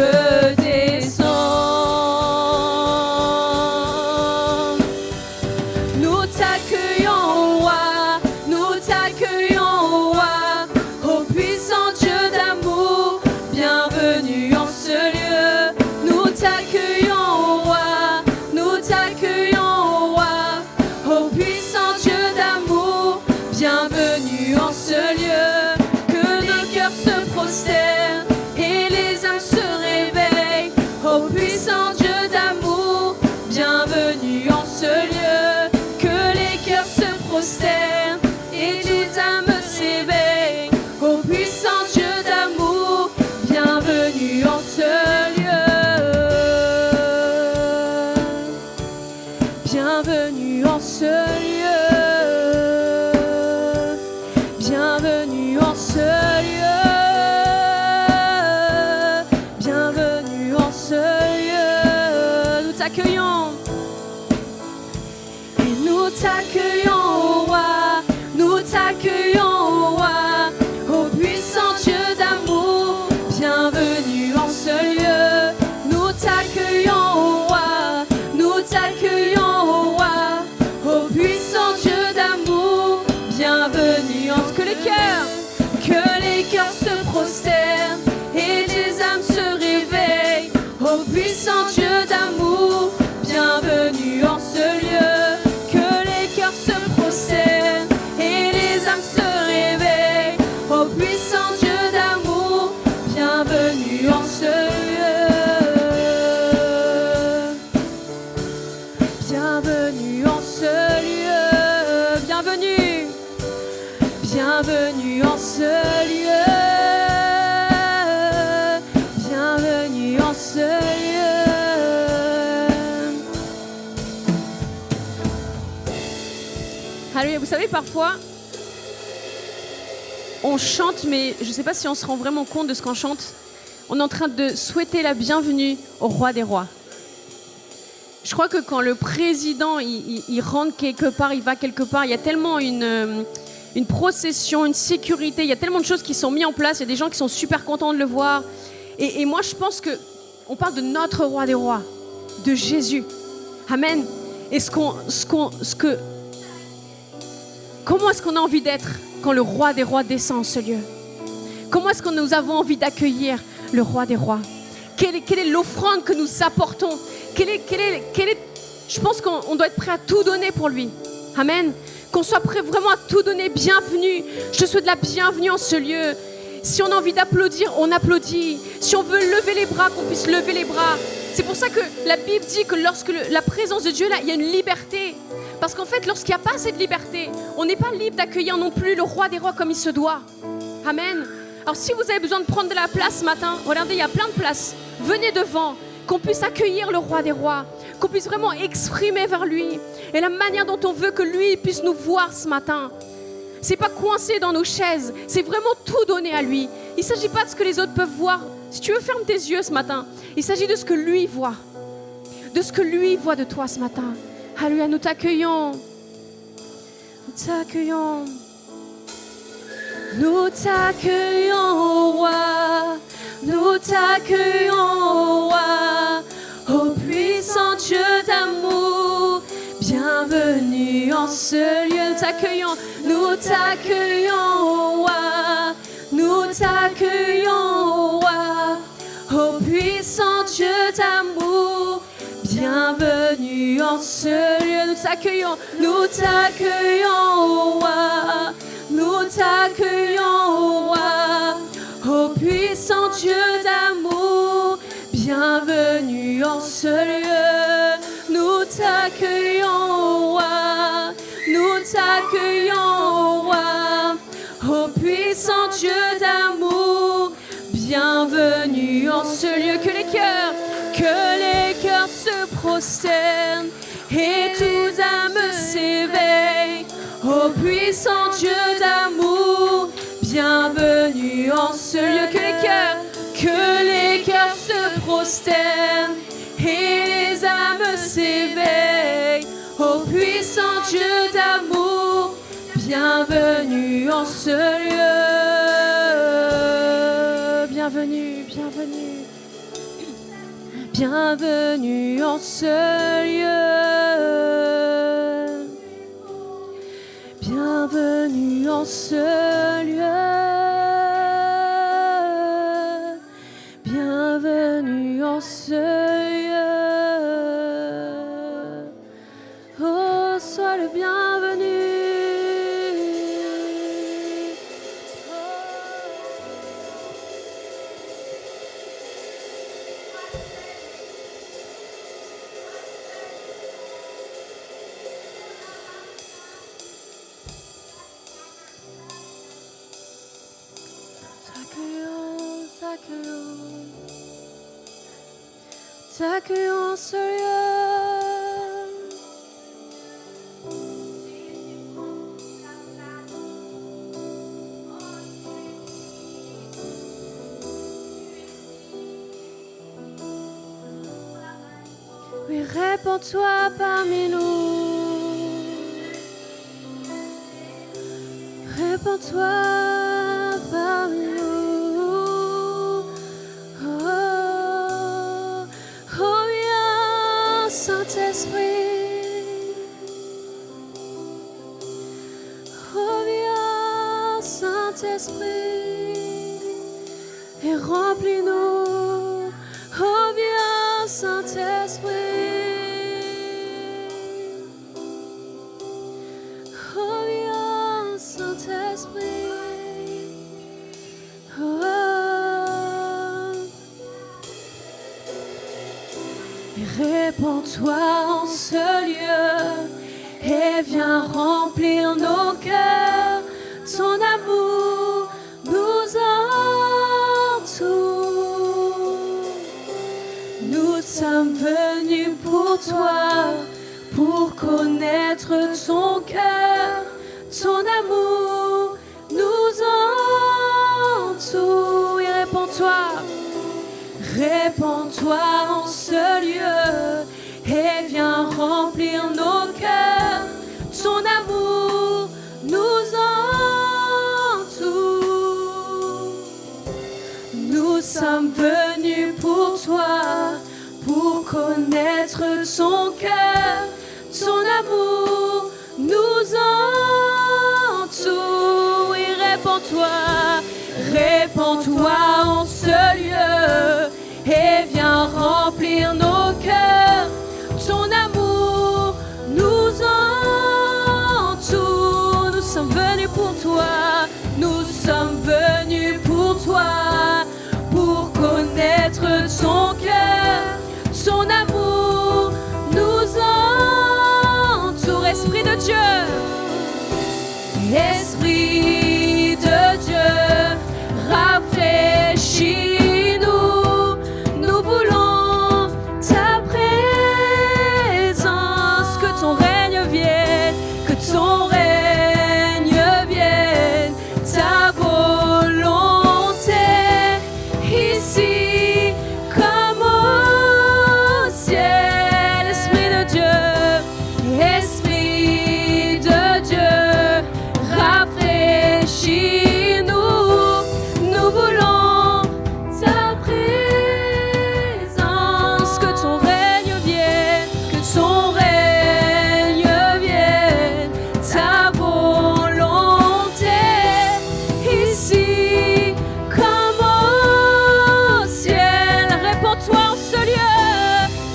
feu descend. Nous t'accueillons, roi, nous t'accueillons, roi, ô puissant Dieu d'amour, bienvenue en ce lieu. Nous t'accueillons, roi, nous t'accueillons, roi, ô puissant Dieu d'amour, bienvenue en ce lieu. Que les cœurs se prosternent et les âmes se réveillent, ô puissant Dieu d'amour, bienvenue en ce lieu. Que les cœurs se prosternent et toute âme s'éveille, ô puissant Dieu d'amour, bienvenue en ce lieu. Bienvenue en ce lieu. Bienvenue en ce lieu. Bienvenue en ce lieu. Nous t'accueillons. Et nous t'accueillons, roi. Nous t'accueillons, roi. Ô puissant Dieu d'amour, bienvenue en ce lieu. Nous t'accueillons, roi. Nous t'accueillons, roi. Ô puissant Dieu d'amour, bienvenue en ce que les cœurs se prosternent et des âmes se réveillent. Ô puissant Dieu d'amour, bienvenue en ce lieu. Que les cœurs se prosternent et les âmes se réveillent. Ô puissant Dieu d'amour, bienvenue en ce lieu. Bienvenue en ce lieu. Bienvenue. Bienvenue en ce lieu. Bienvenue en ce lieu. Alléluia. Vous savez, parfois, on chante, mais je ne sais pas si on se rend vraiment compte de ce qu'on chante. On est en train de souhaiter la bienvenue au roi des rois. Je crois que quand le président il rentre quelque part, il va quelque part, il y a tellement une procession, une sécurité, il y a tellement de choses qui sont mises en place, il y a des gens qui sont super contents de le voir. Et moi, je pense qu'on parle de notre roi des rois, de Jésus. Amen. Et comment est-ce qu'on a envie d'être quand le roi des rois descend en ce lieu? Comment est-ce que nous avons envie d'accueillir le roi des rois? Quelle est l'offrande que nous apportons? Je pense qu'on doit être prêt à tout donner pour lui. Amen. Qu'on soit prêt vraiment à tout donner. Bienvenue. Je te souhaite la bienvenue en ce lieu. Si on a envie d'applaudir, on applaudit. Si on veut lever les bras, qu'on puisse lever les bras. C'est pour ça que la Bible dit que lorsque la présence de Dieu est là, il y a une liberté. Parce qu'en fait, lorsqu'il n'y a pas cette liberté, on n'est pas libre d'accueillir non plus le roi des rois comme il se doit. Amen. Alors si vous avez besoin de prendre de la place ce matin, regardez, il y a plein de places. Venez devant, qu'on puisse accueillir le roi des rois, qu'on puisse vraiment exprimer vers lui. Et la manière dont on veut que lui puisse nous voir ce matin, c'est pas coincé dans nos chaises, c'est vraiment tout donner à lui. Il ne s'agit pas de ce que les autres peuvent voir. Si tu veux, ferme tes yeux ce matin. Il s'agit de ce que lui voit, de ce que lui voit de toi ce matin. Alléluia, nous t'accueillons. Nous t'accueillons. Nous t'accueillons, roi. Nous t'accueillons, roi. Ô puissant Dieu d'amour, bienvenue en ce lieu. Nous t'accueillons. Nous t'accueillons, roi. Nous t'accueillons, roi. Ô puissant Dieu d'amour, bienvenue en ce lieu. Nous t'accueillons. Nous t'accueillons, roi. Nous t'accueillons, roi. Ô puissant Dieu d'amour, bienvenue en ce lieu. Nous t'accueillons, roi. Nous t'accueillons, roi. Ô puissant Dieu d'amour, bienvenue en ce lieu. Que les cœurs se prosternent et toute âme s'éveille. Ô puissant Dieu d'amour, bienvenue en ce lieu. Que les cœurs se prosternent et les âmes s'éveillent. Ô puissant Dieu d'amour, bienvenue en ce lieu. Bienvenue, bienvenue. bienvenue en ce lieu. Bienvenue en ce lieu. Bienvenue en ce lieu. Oh, sois le bienvenu. T'accueillons en ce lieu. Oui, répands-toi parmi nous. Répands-toi parmi nous. Saint-Esprit, reviens, Saint-Esprit, et remplis-nous. Reviens, Saint-Esprit, reviens, Saint-Esprit. Répands-toi en ce lieu et viens remplir nos cœurs. Ton amour nous entoure. Nous sommes venus pour toi, pour connaître ton cœur. Ton amour nous entoure. Et répands-toi. Répands-toi en ce lieu et viens remplir nos cœurs. Ton amour nous entoure. Nous sommes venus pour toi, pour connaître ton cœur. Ton amour nous entoure. Et répands-toi, répands-toi en ce lieu. Et viens remplir nos cœurs. Ton amour nous entoure. Nous sommes venus pour toi. Nous sommes venus pour toi, pour connaître ton cœur. Ton amour nous entoure. Esprit de Dieu, Esprit de Dieu, rafraîchis. Ton règne vienne, ta volonté, ici comme au ciel. Esprit de Dieu, Esprit de Dieu, rafraîchis-nous. Nous voulons ta présence, que ton règne vienne, que ton règne.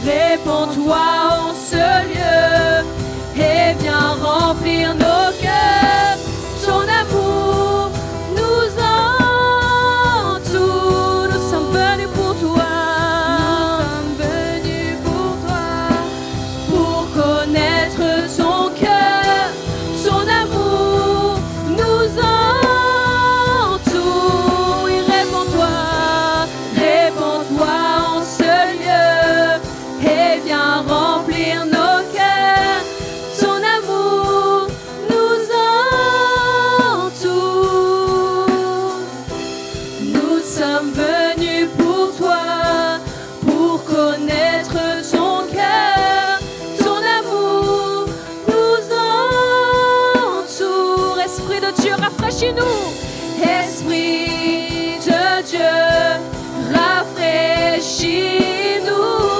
Répands-toi en ce lieu et viens remplir nos cœurs. Ton amour nous entoure. Nous sommes venus pour toi. Nous sommes venus pour toi, pour connaître ton cœur. Ton amour nous entoure. Et répands-toi, répands-toi en ce lieu. Et viens remplir nos cœurs. Ton amour nous entoure. Nous sommes venus pour toi, pour connaître ton cœur. Ton amour nous entoure. Esprit de Dieu, rafraîchis-nous. Esprit de Dieu, rafraîchis-nous.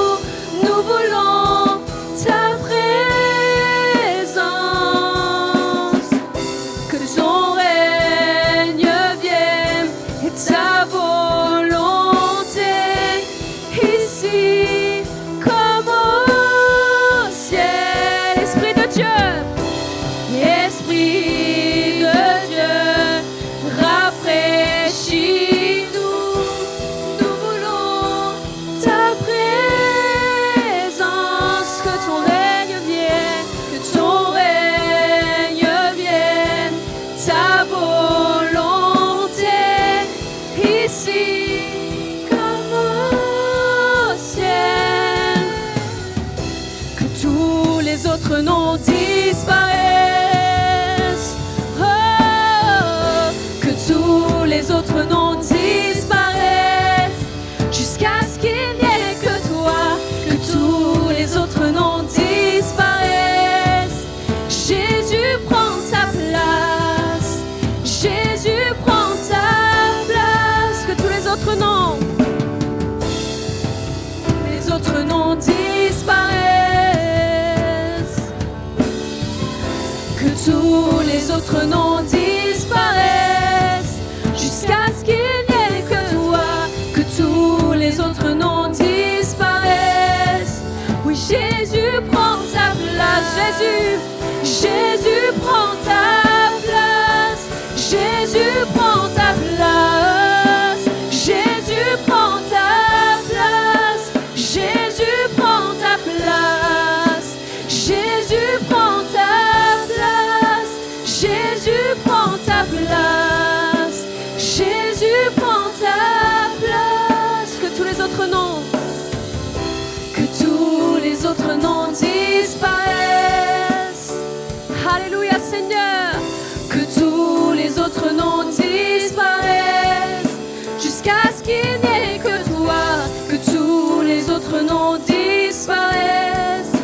tous les autres noms disparaissent, jusqu'à ce qu'il n'y ait que toi, que tous les autres noms disparaissent. Oui, Jésus prend ta place, Jésus prend ta place, Jésus prend ta place, Jésus prend ta place, Jésus prend ta place, Jésus prend ta place, Jésus prend ta place, Jésus prend ta place. Que tous les autres noms, que tous les autres noms disparaissent. Alléluia Seigneur, que tous les autres noms disparaissent, jusqu'à ce qu'il n'y ait que toi, que tous les autres noms disparaissent.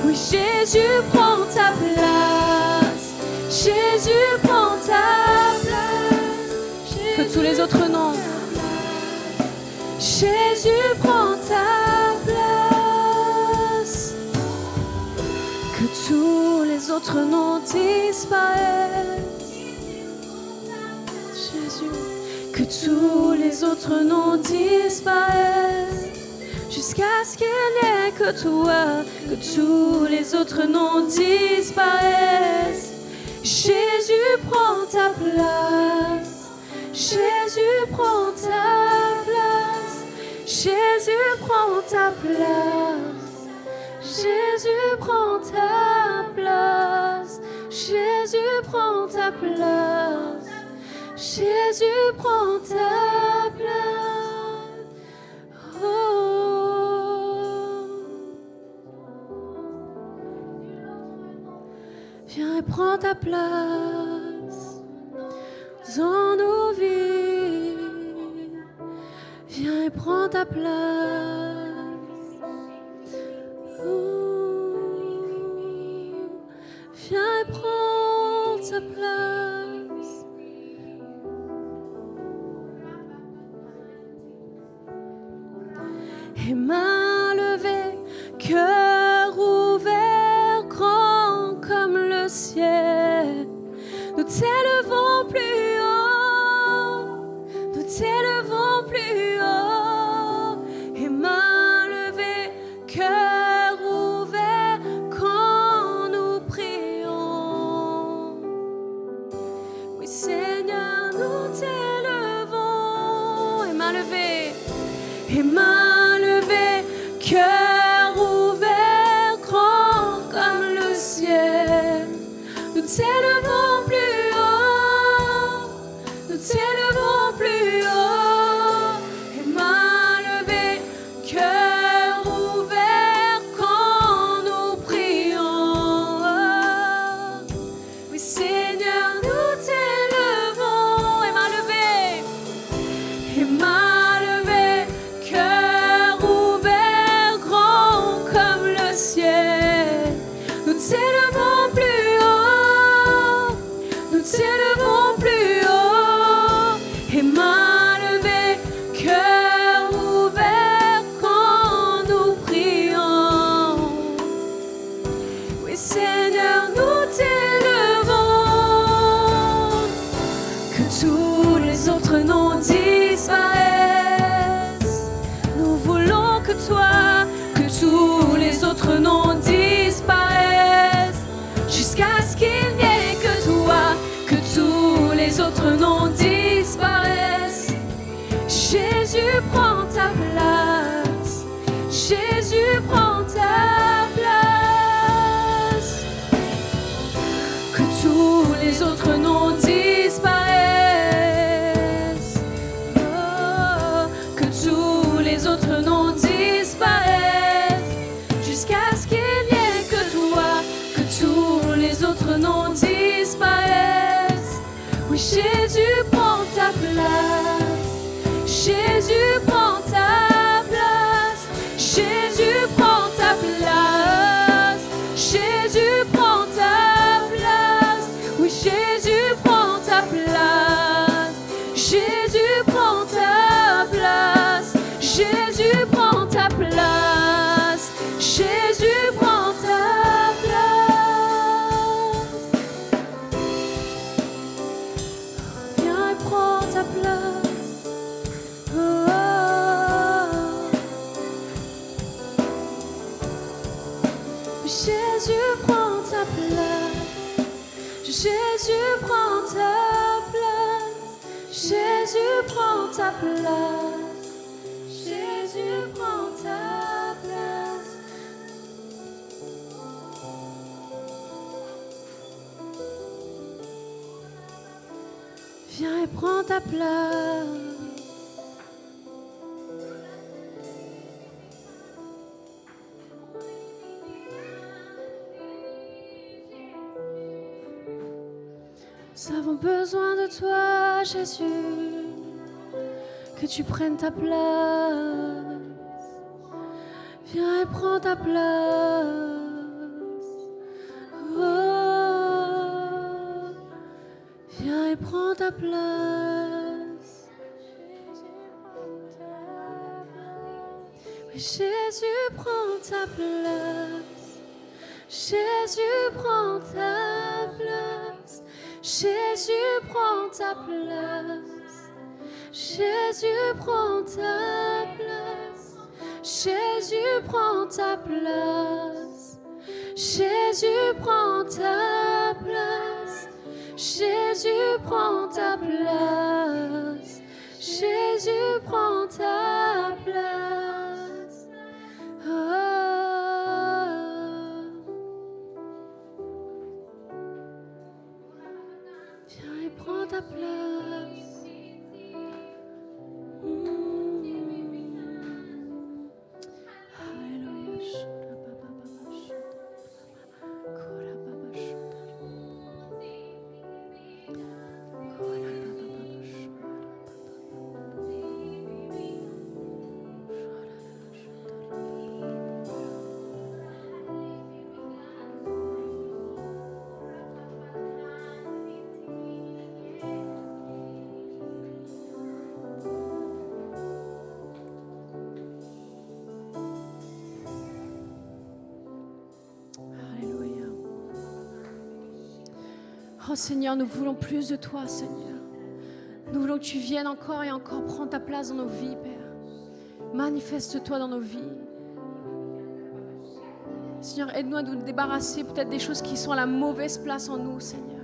Oui, Jésus prend ta place, Jésus prend ta place, que tous les autres noms, Jésus prend ta place, que tous les autres noms disparaissent. Jésus, que tous les autres noms disparaissent, jusqu'à ce qu'il n'y ait que toi, que tous les autres noms disparaissent. Jésus prend ta place, Jésus prend ta place, Jésus prend ta place, Jésus prend ta place, Jésus prend ta place, Jésus prend ta place. Oh. Viens et prends ta place dans nos vies. Viens et prends ta place. Oh. Viens et prends ta place. Et main levée, cœur ouvert, grand comme le ciel, nous t'élevons plus haut, nous t'élevons plus haut. Et main levée, cœur ouvert, quand nous prions. Oui Seigneur, nous t'élevons. Et main levée, et main levée, cœur ouvert, grand comme le ciel, nous t'élevons plus haut, nous t'élevons plus haut. Et main levée, cœur ouvert, quand nous prions. Oui Seigneur, nous t'élevons. Et main levée, et main levée, cœur ouvert, grand comme le ciel, nous t'élevons plus haut, nous t'élevons plus haut. Et main levée, cœur ouvert, quand nous prions. Oui Seigneur, nous t'élevons. Que tous les autres noms disparaissent, nous voulons que toi, que tous les autres noms disparaissent, jusqu'à ce qu'il n'y ait que toi, que tous les autres noms disparaissent. Jésus prend ta place, Jésus prend ta place, que tous les autres noms disparaissent. Oh, que tous les autres noms disparaissent, jusqu'à ce qu'il n'y ait que toi, que tous les autres noms disparaissent. Oui, Jésus prend ta place, Jésus prend ta place, Jésus prend ta place, Jésus prend ta place. Oui, Jésus prend ta place, Jésus prend ta place, Jésus prend ta place, Jésus prend ta place. Jésus, prends ta place. Jésus, prends ta place. Jésus, prends ta place. Viens et prends ta place. Nous avons besoin de toi, Jésus, que tu prennes ta place. Viens et prends ta place. Oh, viens et prends ta place. Oui, Jésus, prends ta place. Jésus, prends ta place. Jésus, prends ta place. Jésus, prends ta place. Jésus, prends ta place. Jésus, prends ta place. Jésus, prends ta place. Jésus, prends ta place. Oh. Viens et prends ta place. Alléluia. Alléluia. Oh Seigneur, nous voulons plus de toi, Seigneur. Nous voulons que tu viennes encore et encore prendre ta place dans nos vies, Père. Manifeste-toi dans nos vies. Seigneur, aide-nous à nous débarrasser peut-être des choses qui sont à la mauvaise place en nous, Seigneur.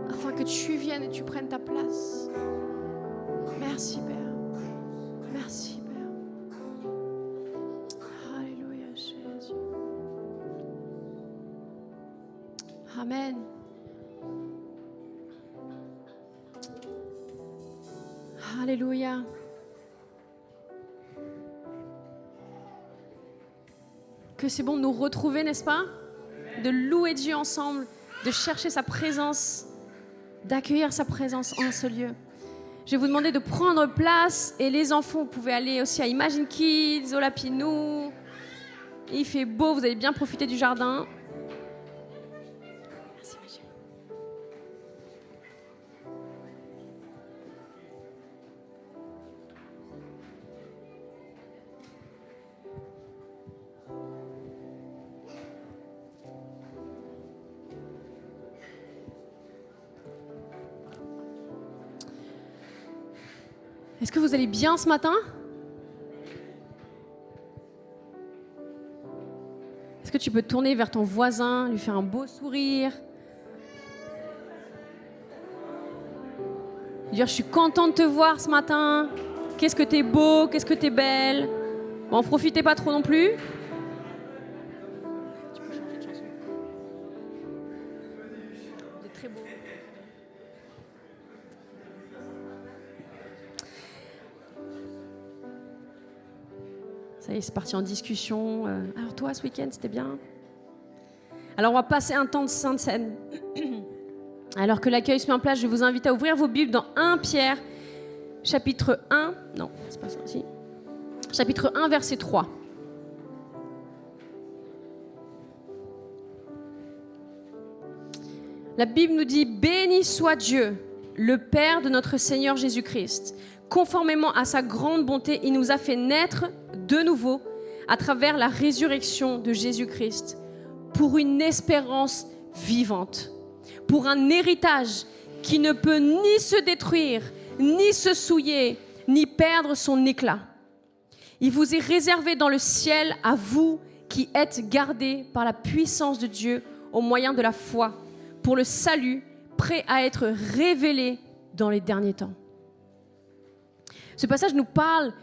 Afin que tu viennes et tu prennes ta place. Merci, Père. Merci, Père. Alléluia, Jésus. Amen. Alléluia. Que c'est bon de nous retrouver, n'est-ce pas? De louer Dieu ensemble, de chercher sa présence, d'accueillir sa présence en ce lieu. Je vais vous demander de prendre place et les enfants, vous pouvez aller aussi à Imagine Kids, au Lapinou. Il fait beau, vous allez bien profiter du jardin. Merci, monsieur. Est-ce que vous allez bien ce matin? Est-ce que tu peux te tourner vers ton voisin, lui faire un beau sourire? Dire, je suis contente de te voir ce matin. Qu'est-ce que t'es beau, qu'est-ce que t'es belle. Bon, profitez pas trop non plus. Tu peux changer de chanson. Vous êtes très beau. Ça y est, c'est parti en discussion. Alors toi, ce week-end, c'était bien? Alors on va passer un temps de Sainte Seine. Alors que l'accueil se met en place, je vais vous inviter à ouvrir vos Bibles dans 1 Pierre, chapitre 1. Non, c'est pas ça, si. Chapitre 1, verset 3. La Bible nous dit « Béni soit Dieu, le Père de notre Seigneur Jésus-Christ. Conformément à sa grande bonté, il nous a fait naître de nouveau à travers la résurrection de Jésus-Christ pour une espérance vivante, pour un héritage qui ne peut ni se détruire, ni se souiller, ni perdre son éclat. Il vous est réservé dans le ciel à vous qui êtes gardés par la puissance de Dieu au moyen de la foi, pour le salut prêt à être révélé dans les derniers temps. Ce passage nous parle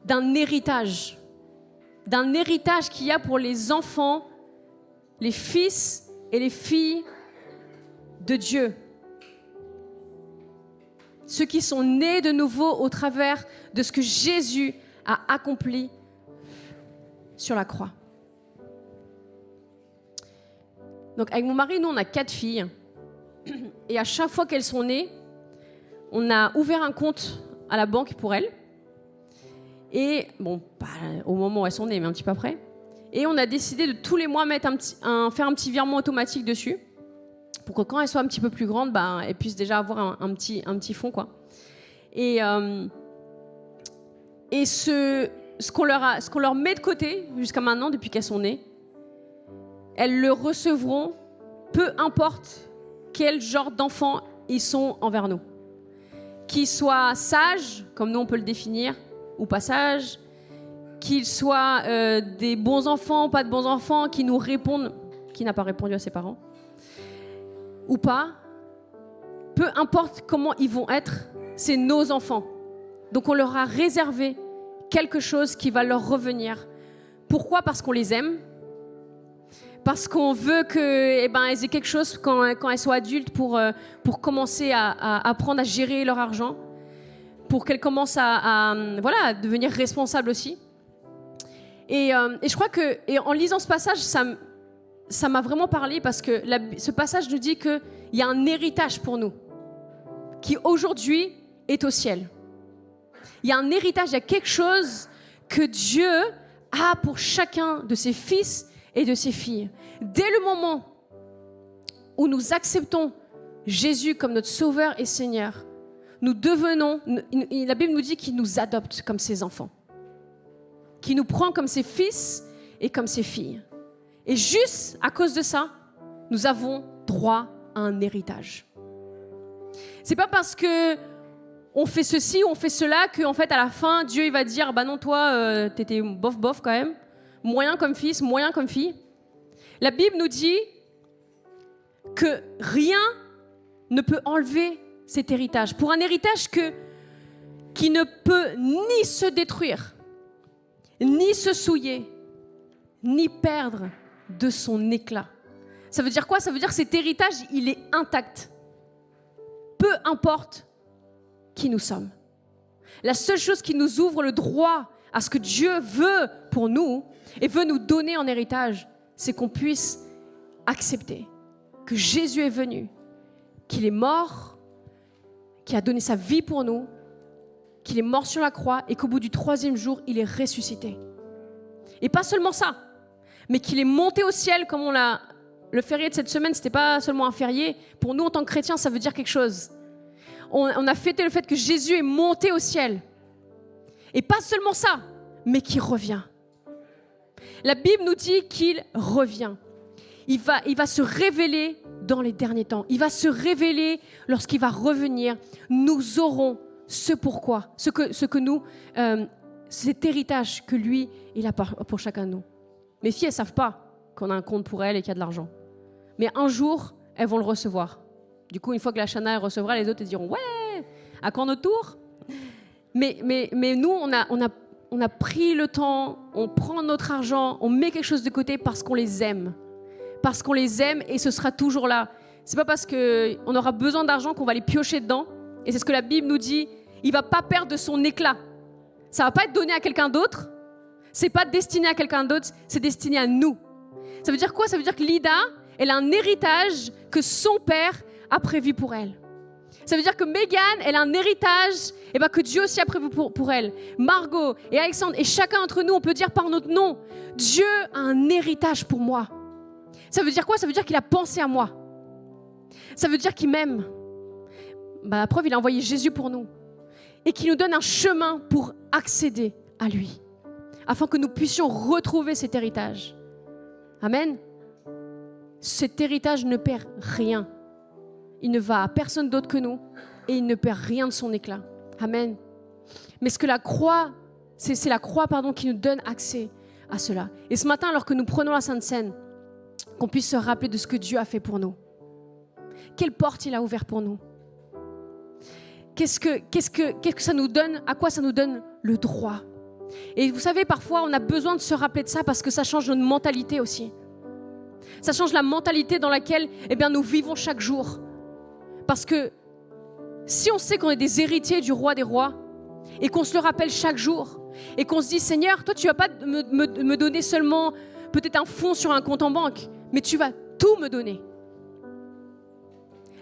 d'un héritage qu'il y a pour les enfants, les fils et les filles de Dieu. Ceux qui sont nés de nouveau au travers de ce que Jésus a accompli sur la croix. Donc avec mon mari, nous on a 4 filles. Et à chaque fois qu'elles sont nées, on a ouvert un compte à la banque pour elles. Et bon, pas au moment où elles sont nées, mais un petit peu après. Et on a décidé de tous les mois faire un petit virement automatique dessus, pour que quand elles soient un petit peu plus grandes, elles puissent déjà avoir un petit fonds, quoi. Et ce qu'on leur met de côté jusqu'à maintenant, depuis qu'elles sont nées, elles le recevront, peu importe quel genre d'enfants ils sont envers nous. Qu'ils soient sages, comme nous on peut le définir, ou pas sages, qu'ils soient des bons enfants, pas de bons enfants, qui nous répondent, qui n'a pas répondu à ses parents, ou pas, peu importe comment ils vont être, c'est nos enfants. Donc on leur a réservé quelque chose qui va leur revenir. Pourquoi ? Parce qu'on les aime. Parce qu'on veut qu'elles aient quelque chose quand elles soient adultes pour commencer à apprendre à gérer leur argent, pour qu'elles commencent à devenir responsables aussi. Et je crois en lisant ce passage, ça m'a vraiment parlé parce que ce passage nous dit qu'il y a un héritage pour nous qui aujourd'hui est au ciel. Il y a un héritage, il y a quelque chose que Dieu a pour chacun de ses fils et de ses filles. Dès le moment où nous acceptons Jésus comme notre Sauveur et Seigneur, nous devenons, la Bible nous dit qu'il nous adopte comme ses enfants, qu'il nous prend comme ses fils et comme ses filles. Et juste à cause de ça, nous avons droit à un héritage. C'est pas parce que on fait ceci ou on fait cela qu'en fait à la fin Dieu il va dire non toi t'étais bof quand même, moyen comme fils, moyen comme fille. La Bible nous dit que rien ne peut enlever cet héritage. Pour un héritage qui ne peut ni se détruire, ni se souiller, ni perdre de son éclat. Ça veut dire quoi ? Ça veut dire que cet héritage, il est intact. Peu importe qui nous sommes. La seule chose qui nous ouvre le droit à ce que Dieu veut pour nous et veut nous donner en héritage, c'est qu'on puisse accepter que Jésus est venu, qu'il est mort, qu'il a donné sa vie pour nous, qu'il est mort sur la croix et qu'au bout du 3e jour, il est ressuscité. Et pas seulement ça, mais qu'il est monté au ciel, comme le férié de cette semaine, c'était pas seulement un férié. Pour nous, en tant que chrétiens, ça veut dire quelque chose. On a fêté le fait que Jésus est monté au ciel. Et pas seulement ça, mais qu'il revient. La Bible nous dit qu'il revient. Il va se révéler dans les derniers temps. Il va se révéler lorsqu'il va revenir. Nous aurons cet héritage que lui, il a pour chacun de nous. Mes filles, elles ne savent pas qu'on a un compte pour elles et qu'il y a de l'argent. Mais un jour, elles vont le recevoir. Du coup, une fois que la Shana elle recevra, les autres elles diront « Ouais, à quand notre tour ?» Mais nous, on a pris le temps, on prend notre argent, on met quelque chose de côté parce qu'on les aime. Parce qu'on les aime et ce sera toujours là. C'est pas parce qu'on aura besoin d'argent qu'on va les piocher dedans. Et c'est ce que la Bible nous dit. Il va pas perdre de son éclat. Ça va pas être donné à quelqu'un d'autre. C'est pas destiné à quelqu'un d'autre, c'est destiné à nous. Ça veut dire quoi ? Ça veut dire que Lida, elle a un héritage que son père a prévu pour elle. Ça veut dire que Megan, elle a un héritage que Dieu aussi a prévu pour elle. Margot et Alexandre, et chacun d'entre nous, on peut dire par notre nom, Dieu a un héritage pour moi. Ça veut dire quoi ? Ça veut dire qu'il a pensé à moi. Ça veut dire qu'il m'aime. La preuve, il a envoyé Jésus pour nous. Et qu'il nous donne un chemin pour accéder à lui. Afin que nous puissions retrouver cet héritage. Amen. Cet héritage ne perd rien. Il ne va à personne d'autre que nous et il ne perd rien de son éclat. Amen. Mais ce que la croix, c'est la croix qui nous donne accès à cela. Et ce matin, alors que nous prenons la Sainte Seine, qu'on puisse se rappeler de ce que Dieu a fait pour nous. Quelle porte il a ouvert pour nous? Qu'est-ce que ça nous donne? À quoi ça nous donne le droit? Et vous savez, parfois, on a besoin de se rappeler de ça parce que ça change notre mentalité aussi. Ça change la mentalité dans laquelle nous vivons chaque jour. Parce que si on sait qu'on est des héritiers du roi des rois et qu'on se le rappelle chaque jour et qu'on se dit, Seigneur, toi, tu ne vas pas me donner seulement peut-être un fonds sur un compte en banque, mais tu vas tout me donner.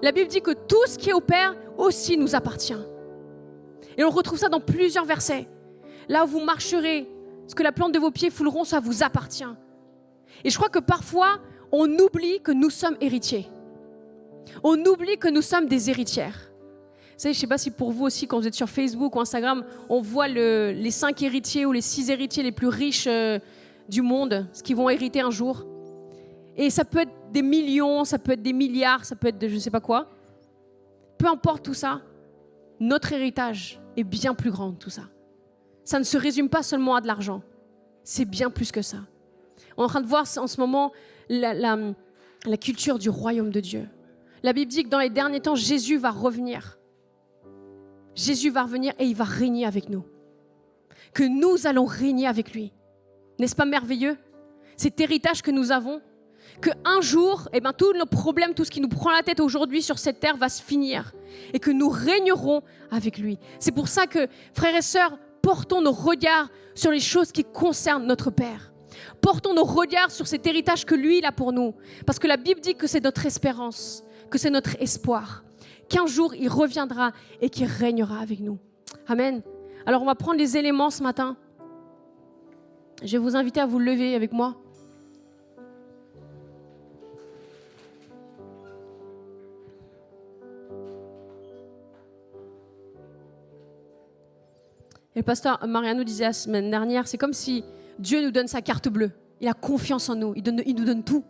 La Bible dit que tout ce qui est au Père aussi nous appartient. Et on retrouve ça dans plusieurs versets. Là où vous marcherez, ce que la plante de vos pieds fouleront, ça vous appartient. Et je crois que parfois, on oublie que nous sommes héritiers. On oublie que nous sommes des héritières. Vous savez, je ne sais pas si pour vous aussi, quand vous êtes sur Facebook ou Instagram, on voit les 5 héritiers ou les 6 héritiers les plus riches du monde, ce qu'ils vont hériter un jour. Et ça peut être des millions, ça peut être des milliards, ça peut être de je ne sais pas quoi. Peu importe tout ça, notre héritage est bien plus grand que tout ça. Ça ne se résume pas seulement à de l'argent. C'est bien plus que ça. On est en train de voir en ce moment la culture du royaume de Dieu. La Bible dit que dans les derniers temps, Jésus va revenir. Jésus va revenir et il va régner avec nous. Que nous allons régner avec lui. N'est-ce pas merveilleux? Cet héritage que nous avons, qu'un jour, tous nos problèmes, tout ce qui nous prend la tête aujourd'hui sur cette terre va se finir et que nous régnerons avec lui. C'est pour ça que, frères et sœurs, portons nos regards sur les choses qui concernent notre Père. Portons nos regards sur cet héritage que lui, il a pour nous. Parce que la Bible dit que c'est notre espérance, que c'est notre espoir. Qu'un jour, il reviendra et qu'il régnera avec nous. Amen. Alors, on va prendre les éléments ce matin. Je vais vous inviter à vous lever avec moi. Et le pasteur Mariano disait la semaine dernière, c'est comme si Dieu nous donne sa carte bleue. Il a confiance en nous. Il nous donne tout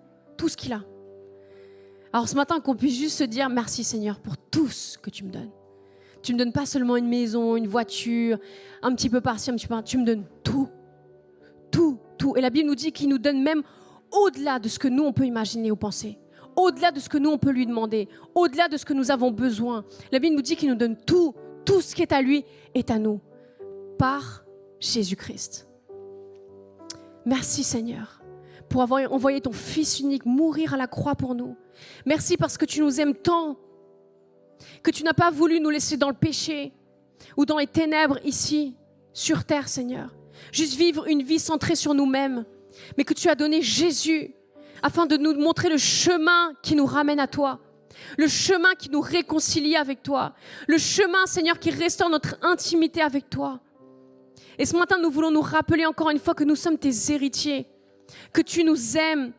ce qu'il a. Alors ce matin, qu'on puisse juste se dire merci Seigneur pour tout ce que tu me donnes. Tu ne me donnes pas seulement une maison, une voiture, un petit peu par-ci, un petit peu par-là. Tu me donnes tout. Et la Bible nous dit qu'il nous donne même au-delà de ce que nous, on peut imaginer ou penser. Au-delà de ce que nous, on peut lui demander. Au-delà de ce que nous avons besoin. La Bible nous dit qu'il nous donne tout. Tout ce qui est à lui est à nous. Par Jésus-Christ. Merci Seigneur pour avoir envoyé ton Fils unique mourir à la croix pour nous. Merci parce que tu nous aimes tant, que tu n'as pas voulu nous laisser dans le péché ou dans les ténèbres ici, sur terre Seigneur. Juste vivre une vie centrée sur nous-mêmes, mais que tu as donné Jésus afin de nous montrer le chemin qui nous ramène à toi. Le chemin qui nous réconcilie avec toi. Le chemin Seigneur qui restaure notre intimité avec toi. Et ce matin, nous voulons nous rappeler encore une fois que nous sommes tes héritiers, que tu nous aimes,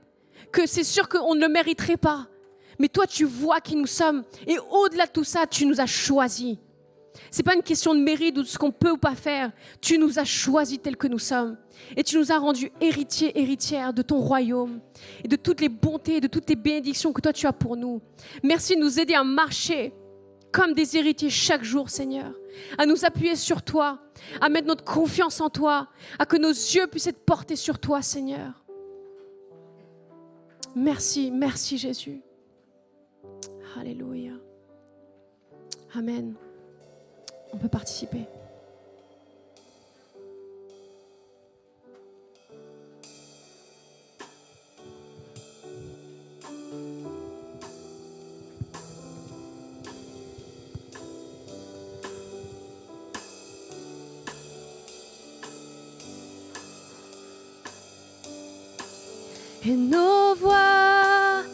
que c'est sûr qu'on ne le mériterait pas. Mais toi, tu vois qui nous sommes. Et au-delà de tout ça, tu nous as choisis. Ce n'est pas une question de mérite ou de ce qu'on peut ou pas faire. Tu nous as choisis tels que nous sommes. Et tu nous as rendus héritiers, héritières de ton royaume et de toutes les bontés, de toutes les bénédictions que toi, tu as pour nous. Merci de nous aider à marcher comme des héritiers chaque jour, Seigneur, à nous appuyer sur toi, à mettre notre confiance en toi, à que nos yeux puissent être portés sur toi, Seigneur. Merci, merci Jésus. Alléluia. Amen. On peut participer. Et nos voix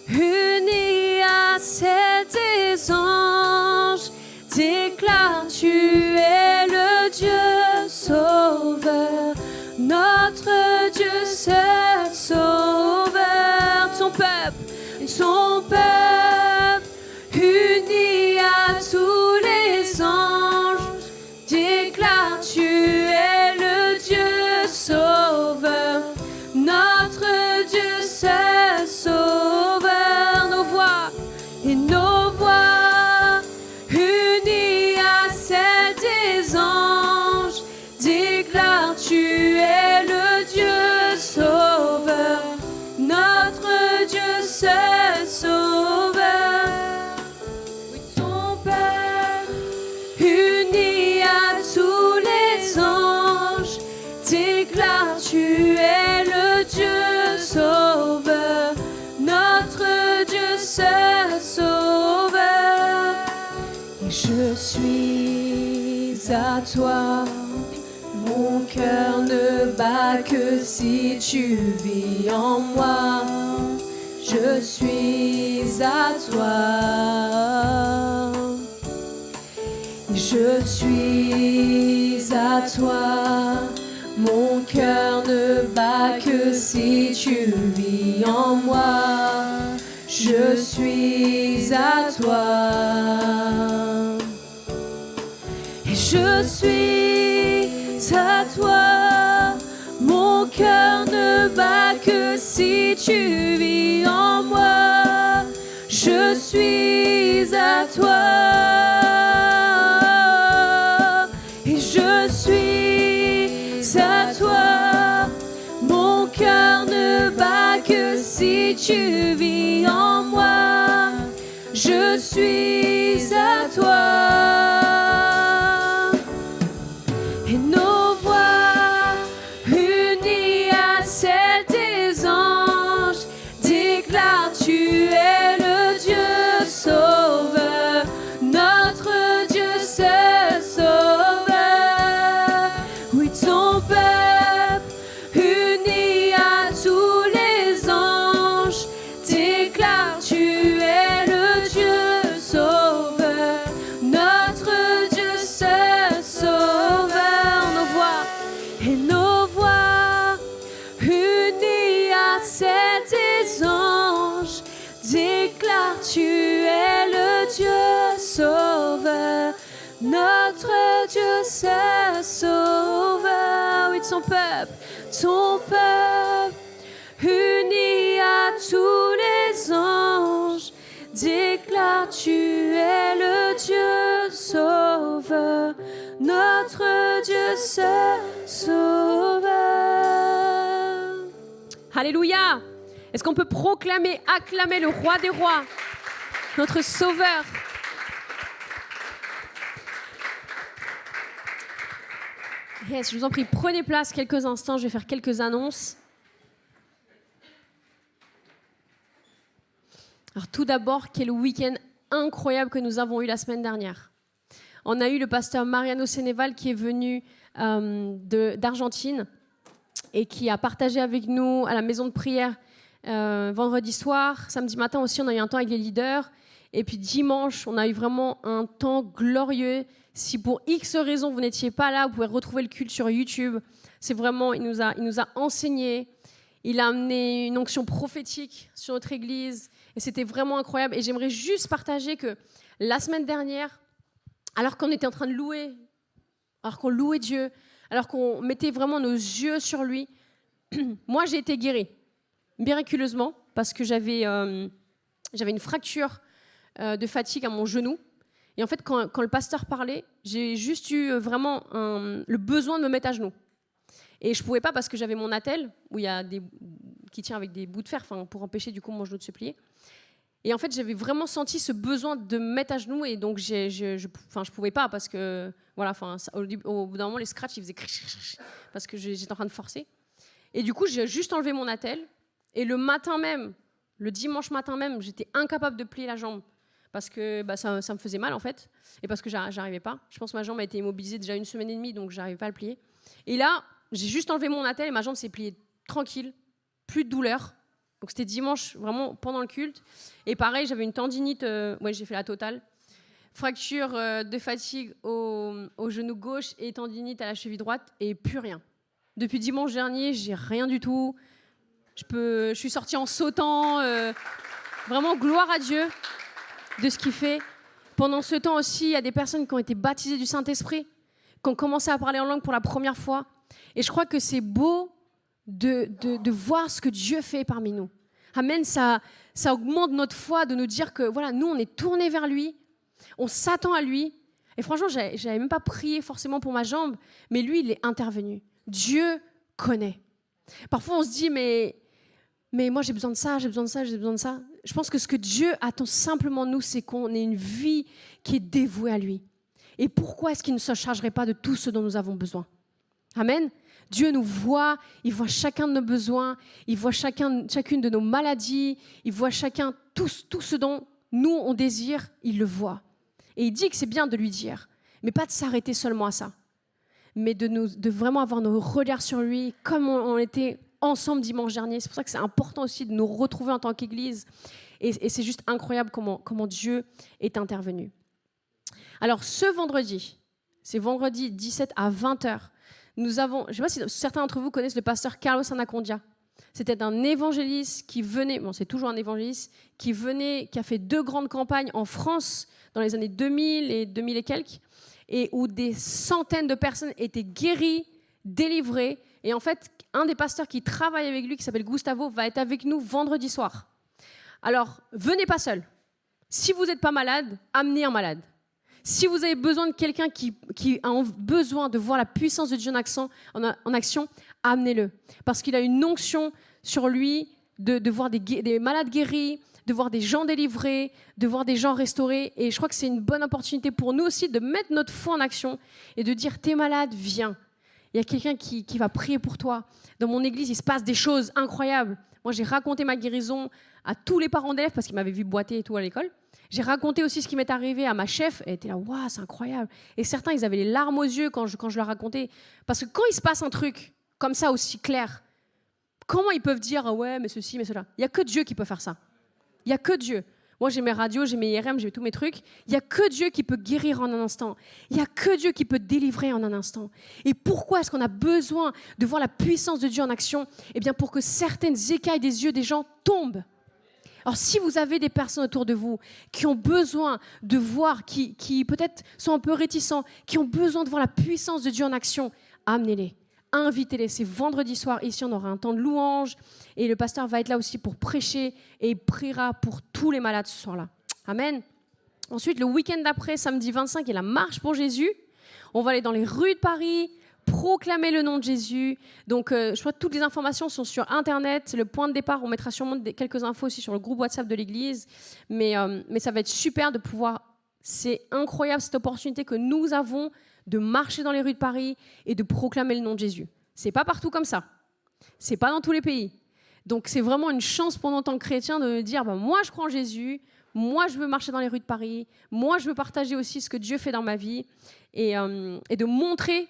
unies à celles des anges déclarent tu es le Dieu sauveur, notre Dieu seul sauveur. Ton peuple uni à tous les anges déclare tu es le Dieu sauveur, notre Dieu seul sauveur. Nos voix et nos voix unies à celles des anges déclarent tu es le Dieu sauveur, notre Dieu seul sauveur. Et je suis à toi. Mon cœur ne bat que si tu vis en moi. Je suis à toi. Je suis à toi. Mon cœur ne bat que si tu vis en moi. Je suis à toi. Et je suis à toi. Mon cœur ne bat que si tu vis en moi. Je suis à toi. Et je suis à toi. Mon cœur ne bat que si tu vis en moi. Je suis à toi. Et nos voix unies à celles des anges déclarent tu es le Dieu sauveur, notre Dieu seul sauveur. Oui, ton peuple uni à tous les anges déclare tu es le Dieu sauveur, notre Dieu seul sauveur. Et nos voix unies à celles des anges déclarent tu es le Dieu sauveur, notre Dieu seul sauveur. Oui, ton peuple uni à tous les anges déclare tu es le Dieu sauveur, notre Dieu seul sauveur. Alléluia. Est-ce qu'on peut proclamer, acclamer le roi des rois, notre sauveur? Yes, je vous en prie, prenez place quelques instants, je vais faire quelques annonces. Alors tout d'abord, quel week-end incroyable que nous avons eu la semaine dernière. On a eu le pasteur Mariano Seneval qui est venu d'Argentine et qui a partagé avec nous à la maison de prière vendredi soir. Samedi matin aussi, on a eu un temps avec les leaders. Et puis dimanche, on a eu vraiment un temps glorieux. Si pour X raisons, vous n'étiez pas là, vous pouvez retrouver le culte sur YouTube. C'est vraiment, il nous a enseigné. Il a amené une onction prophétique sur notre église. Et c'était vraiment incroyable. Et j'aimerais juste partager que la semaine dernière, alors qu'on était en train de louer, alors qu'on louait Dieu, alors qu'on mettait vraiment nos yeux sur lui, moi j'ai été guérie, miraculeusement, parce que j'avais une fracture de fatigue à mon genou. Et en fait, quand le pasteur parlait, j'ai juste eu vraiment le besoin de me mettre à genoux. Et je ne pouvais pas parce que j'avais mon attelle, où il y a qui tient avec des bouts de fer pour empêcher du coup mon genou de se plier. Et en fait, j'avais vraiment senti ce besoin de me mettre à genoux et donc je pouvais pas parce que voilà, au bout d'un moment les scratchs ils faisaient parce que j'étais en train de forcer. Et du coup, j'ai juste enlevé mon attelle et le dimanche matin même, j'étais incapable de plier la jambe parce que ça me faisait mal en fait et parce que j'arrivais pas. Je pense que ma jambe a été immobilisée déjà 1 semaine et demie donc j'arrivais pas à le plier. Et là, j'ai juste enlevé mon attelle et ma jambe s'est pliée tranquille, plus de douleur. Donc c'était dimanche, vraiment pendant le culte. Et pareil, j'avais une tendinite, j'ai fait la totale. Fracture de fatigue au genou gauche et tendinite à la cheville droite et plus rien. Depuis dimanche dernier, j'ai rien du tout. Je suis sortie en sautant. Vraiment, gloire à Dieu de ce qu'il fait. Pendant ce temps aussi, il y a des personnes qui ont été baptisées du Saint-Esprit, qui ont commencé à parler en langue pour la première fois. Et je crois que c'est beau de voir ce que Dieu fait parmi nous. Amen, ça augmente notre foi de nous dire que voilà, nous, on est tournés vers lui, on s'attend à lui. Et franchement, je n'avais même pas prié forcément pour ma jambe, mais lui, il est intervenu. Dieu connaît. Parfois, on se dit, mais moi, j'ai besoin de ça, j'ai besoin de ça, j'ai besoin de ça. Je pense que ce que Dieu attend simplement de nous, c'est qu'on ait une vie qui est dévouée à lui. Et pourquoi est-ce qu'il ne se chargerait pas de tout ce dont nous avons besoin? Amen. Dieu nous voit, il voit chacun de nos besoins, il voit chacune de nos maladies, il voit tout ce dont nous on désire, il le voit. Et il dit que c'est bien de lui dire, mais pas de s'arrêter seulement à ça, mais de vraiment avoir nos regards sur lui, comme on était ensemble dimanche dernier. C'est pour ça que c'est important aussi de nous retrouver en tant qu'Église. Et c'est juste incroyable comment Dieu est intervenu. Alors, ce vendredi, c'est vendredi 17 à 20h, nous avons, je ne sais pas si certains d'entre vous connaissent le pasteur Carlos Anacondia. C'était un évangéliste qui venait, bon, c'est toujours un évangéliste, qui a fait 2 grandes campagnes en France dans les années 2000 et 2000 et quelques, et où des centaines de personnes étaient guéries, délivrées. Et en fait, un des pasteurs qui travaille avec lui, qui s'appelle Gustavo, va être avec nous vendredi soir. Alors, venez pas seul. Si vous n'êtes pas malade, amenez un malade. Si vous avez besoin de quelqu'un qui a besoin de voir la puissance de Dieu en action, amenez-le. Parce qu'il a une onction sur lui de voir des malades guéris, de voir des gens délivrés, de voir des gens restaurés. Et je crois que c'est une bonne opportunité pour nous aussi de mettre notre foi en action et de dire « T'es malade, viens ». Il y a quelqu'un qui va prier pour toi. Dans mon église, il se passe des choses incroyables. Moi, j'ai raconté ma guérison à tous les parents d'élèves parce qu'ils m'avaient vu boiter et tout à l'école. J'ai raconté aussi ce qui m'est arrivé à ma chef. Elle était là, waouh, c'est incroyable. Et certains, ils avaient les larmes aux yeux quand je leur racontais. Parce que quand il se passe un truc comme ça aussi clair, comment ils peuvent dire, ouais, mais ceci, mais cela? Il n'y a que Dieu qui peut faire ça. Il n'y a que Dieu. Moi, j'ai mes radios, j'ai mes IRM, j'ai tous mes trucs. Il n'y a que Dieu qui peut guérir en un instant. Il n'y a que Dieu qui peut délivrer en un instant. Et pourquoi est-ce qu'on a besoin de voir la puissance de Dieu en action? Eh bien, pour que certaines écailles des yeux des gens tombent. Alors, si vous avez des personnes autour de vous qui ont besoin de voir, qui peut-être sont un peu réticents, qui ont besoin de voir la puissance de Dieu en action, amenez-les, invitez-les. C'est vendredi soir, ici on aura un temps de louange et le pasteur va être là aussi pour prêcher et il priera pour tous les malades ce soir-là. Amen. Ensuite, le week-end d'après, samedi 25, il y a la marche pour Jésus. On va aller dans les rues de Paris, proclamer le nom de Jésus. Donc, je crois que toutes les informations sont sur Internet. Le point de départ, on mettra sûrement quelques infos aussi sur le groupe WhatsApp de l'Église. Mais ça va être super de pouvoir... C'est incroyable cette opportunité que nous avons de marcher dans les rues de Paris et de proclamer le nom de Jésus. C'est pas partout comme ça. C'est pas dans tous les pays. Donc, c'est vraiment une chance pour nous en tant que chrétiens de dire moi, je crois en Jésus. Moi, je veux marcher dans les rues de Paris. Moi, je veux partager aussi ce que Dieu fait dans ma vie et de montrer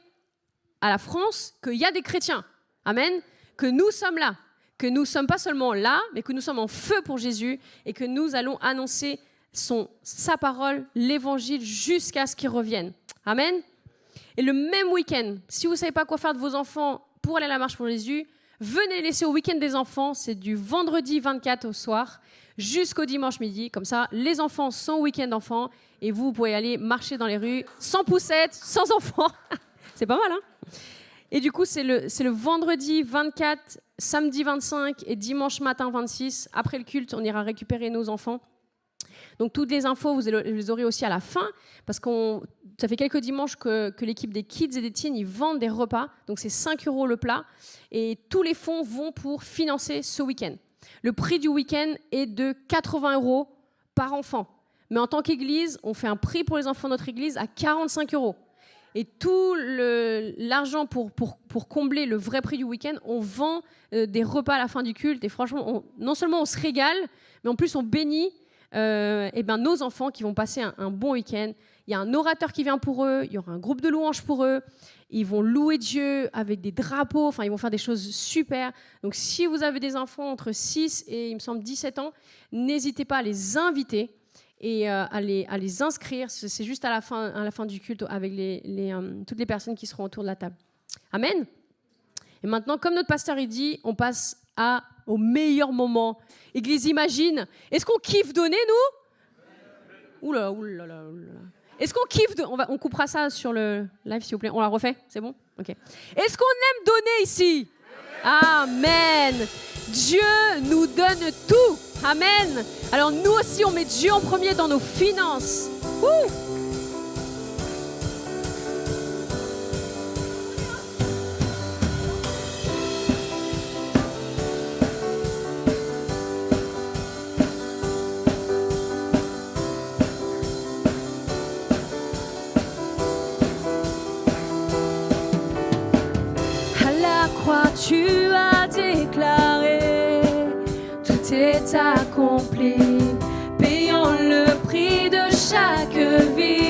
à la France qu'il y a des chrétiens, amen, que nous sommes là, que nous ne sommes pas seulement là, mais que nous sommes en feu pour Jésus et que nous allons annoncer sa parole, l'évangile, jusqu'à ce qu'il revienne. Amen. Et le même week-end, si vous ne savez pas quoi faire de vos enfants pour aller à la marche pour Jésus, venez les laisser au week-end des enfants, c'est du vendredi 24 au soir jusqu'au dimanche midi, comme ça les enfants sont au week-end d'enfants et vous pouvez aller marcher dans les rues sans poussette, sans enfants. C'est pas mal, hein? Et du coup, c'est le vendredi 24, samedi 25 et dimanche matin 26. Après le culte, on ira récupérer nos enfants. Donc, toutes les infos, vous les aurez aussi à la fin, parce que ça fait quelques dimanches que l'équipe des kids et des teens, ils vendent des repas. Donc, c'est 5 € le plat. Et tous les fonds vont pour financer ce week-end. Le prix du week-end est de 80 € par enfant. Mais en tant qu'église, on fait un prix pour les enfants de notre église à 45 €. Et tout l'argent pour combler le vrai prix du week-end, on vend des repas à la fin du culte. Et franchement, non seulement on se régale, mais en plus on bénit nos enfants qui vont passer un bon week-end. Il y a un orateur qui vient pour eux, il y aura un groupe de louanges pour eux. Ils vont louer Dieu avec des drapeaux, enfin ils vont faire des choses super. Donc si vous avez des enfants entre 6 et il me semble 17 ans, n'hésitez pas à les inviter. Et à les inscrire. C'est juste à la fin du culte avec toutes les personnes qui seront autour de la table. Amen. Et maintenant, comme notre pasteur il dit, on passe au meilleur moment. Église, imagine. Est-ce qu'on kiffe donner, nous? Oula. Est-ce qu'on kiffe on coupera ça sur le live, s'il vous plaît. On la refait? C'est bon? Ok. Est-ce qu'on aime donner ici? Amen. Dieu nous donne tout. Amen. Alors nous aussi, on met Dieu en premier dans nos finances. Ouh. À la croix, tu as déclaré, tout est accompli, payant le prix de chaque vie.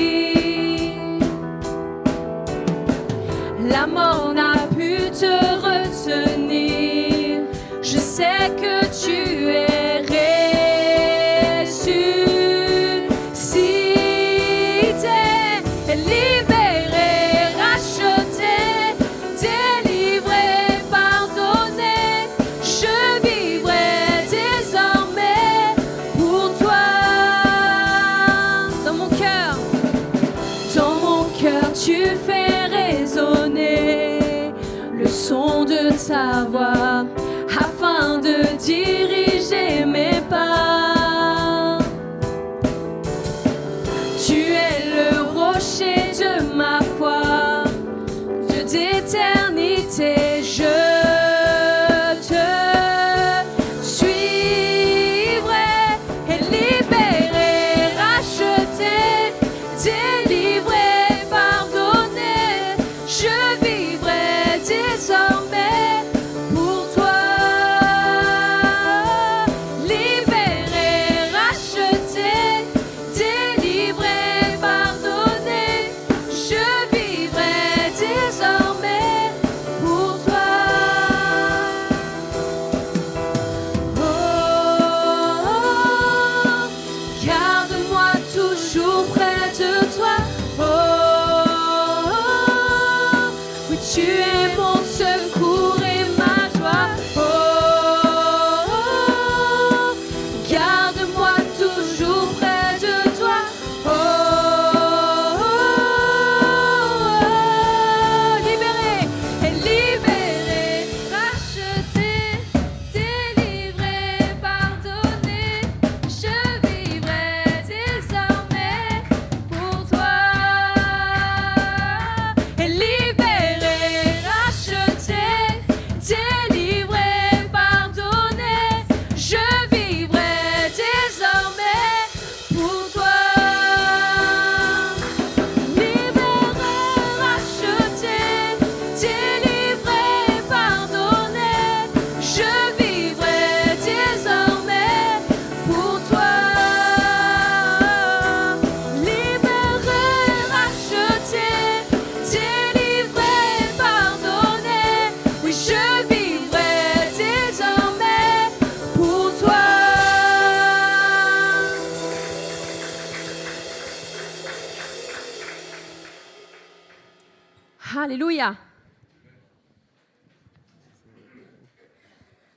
Alléluia.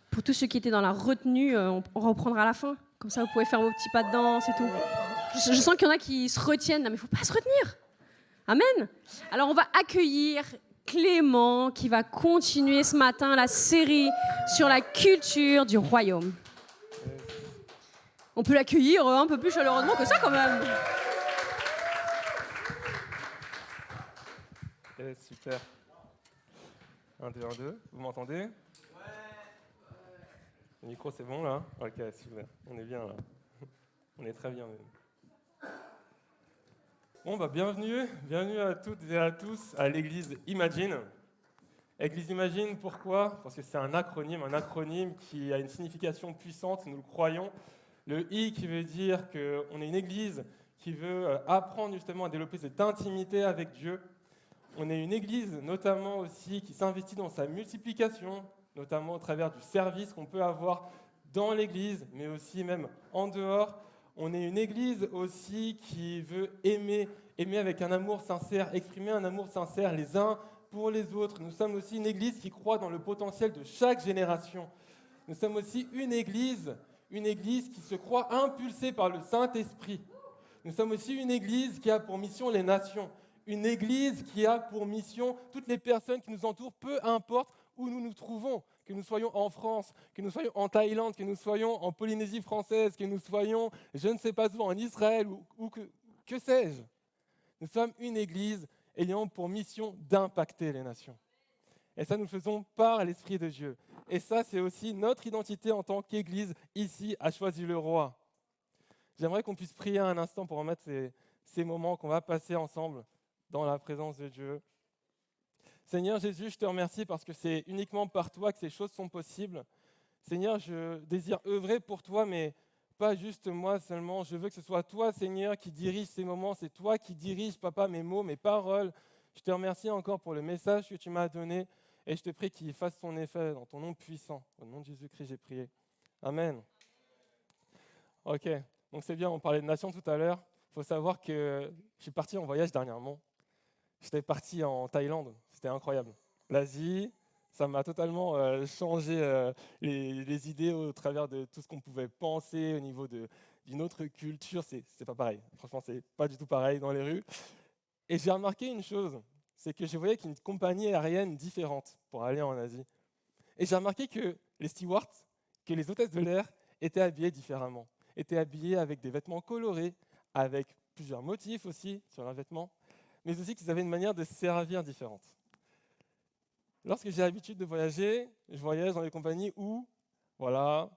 Pour tous ceux qui étaient dans la retenue, on reprendra à la fin. Comme ça, vous pouvez faire vos petits pas de danse et tout. Je sens qu'il y en a qui se retiennent. Non, mais il ne faut pas se retenir. Amen. Alors, on va accueillir Clément qui va continuer ce matin la série sur la culture du royaume. On peut l'accueillir un peu plus chaleureusement que ça quand même. Super. 1, 2, 1, 2. Vous m'entendez? Le micro, c'est bon, là? Ok, super. On est bien, là. On est très bien, même. Bon, bienvenue à toutes et à tous à l'église Imagine. Église Imagine, pourquoi? Parce que c'est un acronyme qui a une signification puissante, nous le croyons. Le I qui veut dire qu'on est une église qui veut apprendre justement à développer cette intimité avec Dieu. On est une église notamment aussi qui s'investit dans sa multiplication, notamment au travers du service qu'on peut avoir dans l'église, mais aussi même en dehors. On est une église aussi qui veut aimer avec un amour sincère, exprimer un amour sincère les uns pour les autres. Nous sommes aussi une église qui croit dans le potentiel de chaque génération. Nous sommes aussi une église qui se croit impulsée par le Saint-Esprit. Nous sommes aussi une église qui a pour mission les nations. Une église qui a pour mission toutes les personnes qui nous entourent, peu importe où nous nous trouvons, que nous soyons en France, que nous soyons en Thaïlande, que nous soyons en Polynésie française, que nous soyons, je ne sais pas où, en Israël ou que sais-je. Nous sommes une église ayant pour mission d'impacter les nations. Et ça, nous le faisons par l'Esprit de Dieu. Et ça, c'est aussi notre identité en tant qu'église ici à Choisy-le-Roi. J'aimerais qu'on puisse prier un instant pour remettre ces moments qu'on va passer ensemble dans la présence de Dieu. Seigneur Jésus, je te remercie parce que c'est uniquement par toi que ces choses sont possibles. Seigneur, je désire œuvrer pour toi, mais pas juste moi seulement. Je veux que ce soit toi, Seigneur, qui dirige ces moments. C'est toi qui dirige, Papa, mes mots, mes paroles. Je te remercie encore pour le message que tu m'as donné et je te prie qu'il fasse son effet dans ton nom puissant. Au nom de Jésus-Christ, j'ai prié. Amen. Ok, donc c'est bien, on parlait de nations tout à l'heure. Il faut savoir que je suis parti en voyage dernièrement. J'étais parti en Thaïlande, c'était incroyable. L'Asie, ça m'a totalement changé les idées au travers de tout ce qu'on pouvait penser au niveau d'une autre culture. C'est pas pareil, franchement, c'est pas du tout pareil dans les rues. Et j'ai remarqué une chose, c'est que je voyais qu'il y a une compagnie aérienne différente pour aller en Asie. Et j'ai remarqué que les stewards, que les hôtesses de l'air étaient habillées différemment, étaient habillées avec des vêtements colorés, avec plusieurs motifs aussi sur leurs vêtements, mais aussi qu'ils avaient une manière de se servir différente. Lorsque j'ai l'habitude de voyager, je voyage dans des compagnies où, voilà,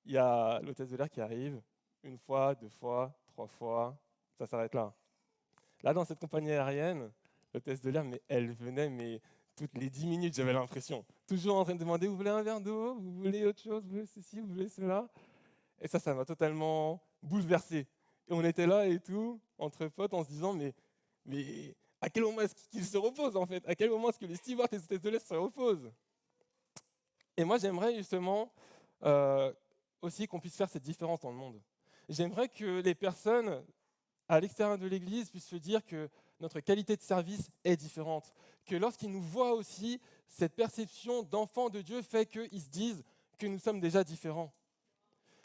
il y a l'hôtesse de l'air qui arrive, 1 fois, 2 fois, 3 fois, ça s'arrête là. Là, dans cette compagnie aérienne, l'hôtesse de l'air, mais elle venait, mais toutes les 10 minutes, j'avais l'impression. Toujours en train de demander, vous voulez un verre d'eau? Vous voulez autre chose? Vous voulez ceci? Vous voulez cela? Et ça m'a totalement bouleversé. Et on était là et tout, entre potes, en se disant, mais à quel moment est-ce qu'ils se reposent en fait? À quel moment est-ce que les stewards et les hôtesses de l'air se reposent? Et moi, j'aimerais justement aussi qu'on puisse faire cette différence dans le monde. J'aimerais que les personnes à l'extérieur de l'Église puissent se dire que notre qualité de service est différente. Que lorsqu'ils nous voient aussi, cette perception d'enfant de Dieu fait qu'ils se disent que nous sommes déjà différents.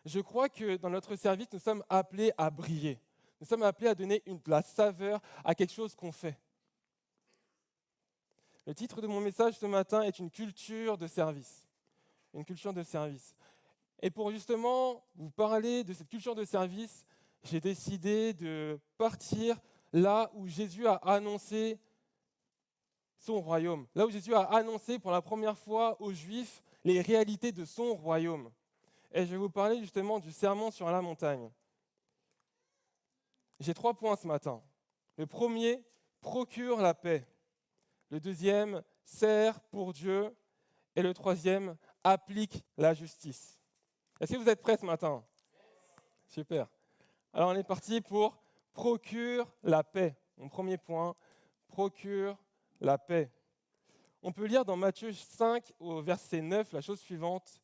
Je crois que dans notre service, nous sommes appelés à briller. Nous sommes appelés à donner de la saveur à quelque chose qu'on fait. Le titre de mon message ce matin est une culture de service. Une culture de service. Et pour justement vous parler de cette culture de service, j'ai décidé de partir là où Jésus a annoncé son royaume. Là où Jésus a annoncé pour la première fois aux Juifs les réalités de son royaume. Et je vais vous parler justement du sermon sur la montagne. J'ai 3 points ce matin. Le premier, procure la paix. Le deuxième, sert pour Dieu. Et le troisième, applique la justice. Est-ce que vous êtes prêts ce matin? Super. Alors on est parti pour procure la paix. Mon premier point, procure la paix. On peut lire dans Matthieu 5 au verset 9 la chose suivante.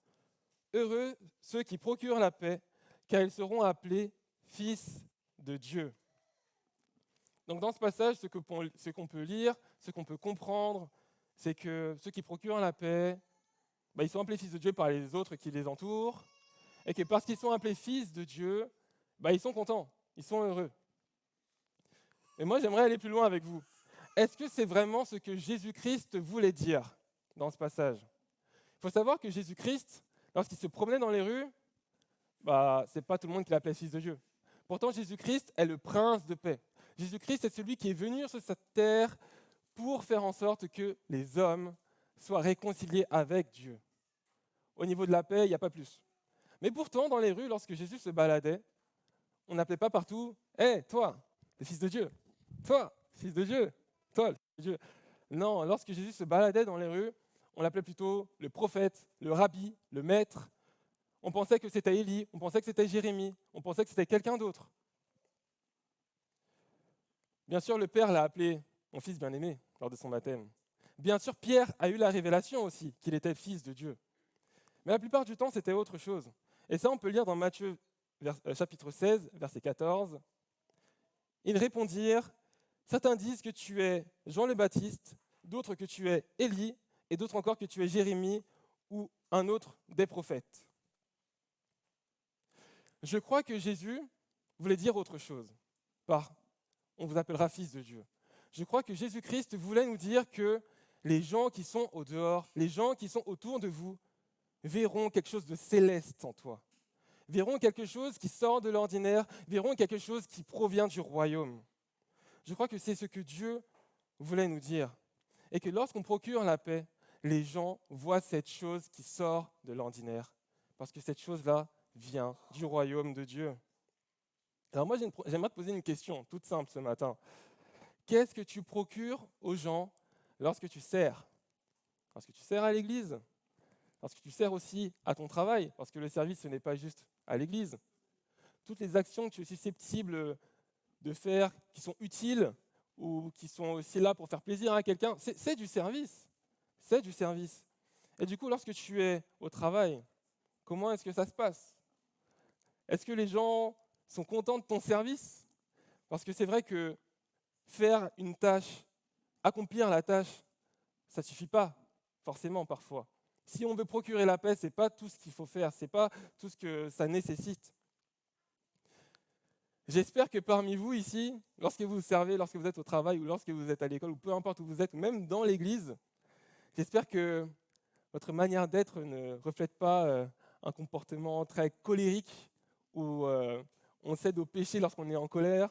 Heureux ceux qui procurent la paix, car ils seront appelés fils de Dieu. Donc dans ce passage, ce qu'on peut lire, ce qu'on peut comprendre, c'est que ceux qui procurent la paix, ils sont appelés fils de Dieu par les autres qui les entourent, et que parce qu'ils sont appelés fils de Dieu, ils sont contents, ils sont heureux. Mais moi, j'aimerais aller plus loin avec vous. Est-ce que c'est vraiment ce que Jésus-Christ voulait dire dans ce passage? Il faut savoir que Jésus-Christ, lorsqu'il se promenait dans les rues, c'est pas tout le monde qui l'appelait fils de Dieu. Pourtant, Jésus-Christ est le prince de paix. Jésus-Christ est celui qui est venu sur cette terre pour faire en sorte que les hommes soient réconciliés avec Dieu. Au niveau de la paix, il n'y a pas plus. Mais pourtant, dans les rues, lorsque Jésus se baladait, on n'appelait pas partout « Hé, toi, le fils de Dieu ! Toi, fils de Dieu ! Toi, le fils de Dieu !» Non, lorsque Jésus se baladait dans les rues, on l'appelait plutôt le prophète, le rabbi, le maître. On pensait que c'était Élie, on pensait que c'était Jérémie, on pensait que c'était quelqu'un d'autre. Bien sûr, le Père l'a appelé mon fils bien-aimé lors de son baptême. Bien sûr, Pierre a eu la révélation aussi qu'il était le fils de Dieu. Mais la plupart du temps, c'était autre chose. Et ça, on peut lire dans Matthieu chapitre 16, verset 14. Ils répondirent, « Certains disent que tu es Jean le Baptiste, d'autres que tu es Élie, et d'autres encore que tu es Jérémie ou un autre des prophètes. » Je crois que Jésus voulait dire autre chose par « on vous appellera fils de Dieu ». Je crois que Jésus-Christ voulait nous dire que les gens qui sont au dehors, les gens qui sont autour de vous, verront quelque chose de céleste en toi, verront quelque chose qui sort de l'ordinaire, verront quelque chose qui provient du royaume. Je crois que c'est ce que Dieu voulait nous dire. Et que lorsqu'on procure la paix, les gens voient cette chose qui sort de l'ordinaire. Parce que cette chose-là vient du royaume de Dieu. Alors moi, j'aimerais te poser une question toute simple ce matin. Qu'est-ce que tu procures aux gens lorsque tu sers? Lorsque tu sers à l'église? Lorsque tu sers aussi à ton travail? Parce que le service, ce n'est pas juste à l'église. Toutes les actions que tu es susceptible de faire, qui sont utiles ou qui sont aussi là pour faire plaisir à quelqu'un, c'est du service. C'est du service. Et du coup, lorsque tu es au travail, comment est-ce que ça se passe? Est-ce que les gens sont contents de ton service? Parce que c'est vrai que faire une tâche, accomplir la tâche, ça ne suffit pas forcément parfois. Si on veut procurer la paix, ce n'est pas tout ce qu'il faut faire, ce n'est pas tout ce que ça nécessite. J'espère que parmi vous ici, lorsque vous servez, lorsque vous êtes au travail ou lorsque vous êtes à l'école, ou peu importe où vous êtes, même dans l'église, j'espère que votre manière d'être ne reflète pas un comportement très colérique où on cède au péché lorsqu'on est en colère,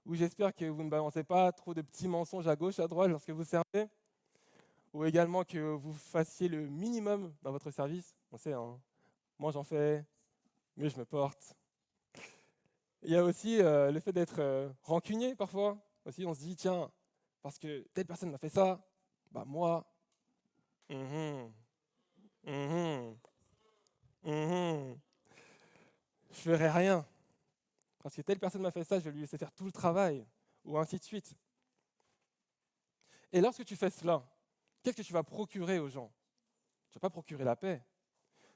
ou j'espère que vous ne balancez pas trop de petits mensonges à gauche, à droite lorsque vous servez, ou également que vous fassiez le minimum dans votre service. On sait, hein, moi j'en fais, mieux je me porte. Il y a aussi le fait d'être rancunier parfois. Aussi, on se dit, tiens, parce que telle personne m'a fait ça, moi, je ferai rien. Parce que telle personne m'a fait ça, je vais lui laisser faire tout le travail, ou ainsi de suite. Et lorsque tu fais cela, qu'est-ce que tu vas procurer aux gens? Tu ne vas pas procurer la paix.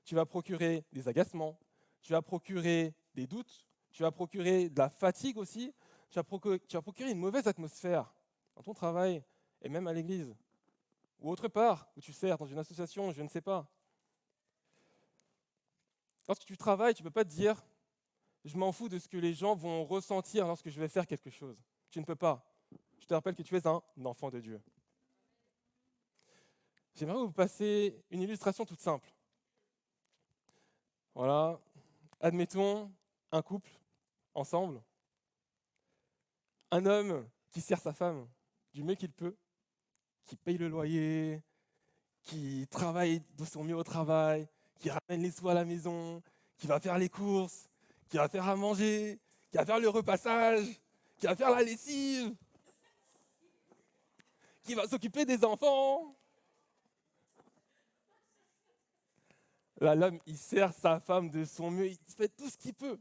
Tu vas procurer des agacements, tu vas procurer des doutes, tu vas procurer de la fatigue aussi, tu vas procurer une mauvaise atmosphère dans ton travail et même à l'église, ou autre part où tu sers, dans une association, je ne sais pas. Lorsque tu travailles, tu ne peux pas te dire « je m'en fous de ce que les gens vont ressentir lorsque je vais faire quelque chose ». Tu ne peux pas. Je te rappelle que tu es un enfant de Dieu. J'aimerais vous passer une illustration toute simple. Voilà, admettons un couple ensemble, un homme qui sert sa femme du mieux qu'il peut, qui paye le loyer, qui travaille de son mieux au travail, qui ramène les sous à la maison, qui va faire les courses, qui va faire à manger, qui va faire le repassage, qui va faire la lessive, qui va s'occuper des enfants. Là, l'homme, il sert sa femme de son mieux, il fait tout ce qu'il peut.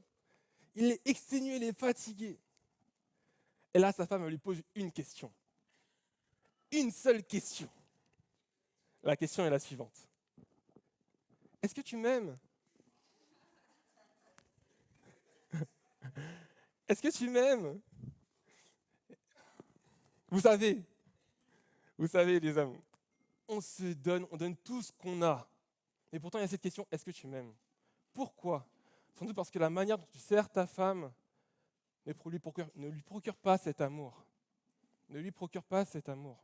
Il est exténué, il est fatigué. Et là, sa femme elle lui pose une question. Une seule question. La question est la suivante. Est-ce que tu m'aimes? Est-ce que tu m'aimes? Vous savez, vous savez les hommes, on donne tout ce qu'on a. Et pourtant il y a cette question, est-ce que tu m'aimes? Pourquoi? Sans doute parce que la manière dont tu sers ta femme ne lui procure pas cet amour. Ne lui procure pas cet amour.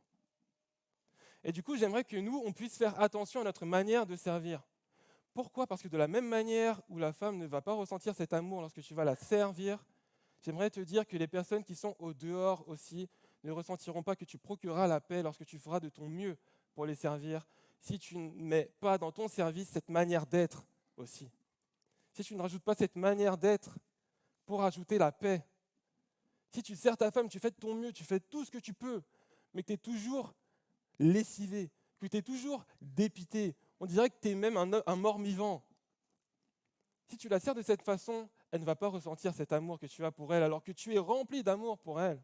Et du coup, j'aimerais que nous, on puisse faire attention à notre manière de servir. Pourquoi? Parce que de la même manière où la femme ne va pas ressentir cet amour lorsque tu vas la servir, j'aimerais te dire que les personnes qui sont au dehors aussi ne ressentiront pas que tu procureras la paix lorsque tu feras de ton mieux pour les servir, si tu ne mets pas dans ton service cette manière d'être aussi. Si tu ne rajoutes pas cette manière d'être pour ajouter la paix. Si tu sers ta femme, tu fais de ton mieux, tu fais tout ce que tu peux, mais que tu es toujours lessivé, que tu es toujours dépité. On dirait que tu es même un mort-vivant. Si tu la sers de cette façon, elle ne va pas ressentir cet amour que tu as pour elle, alors que tu es rempli d'amour pour elle.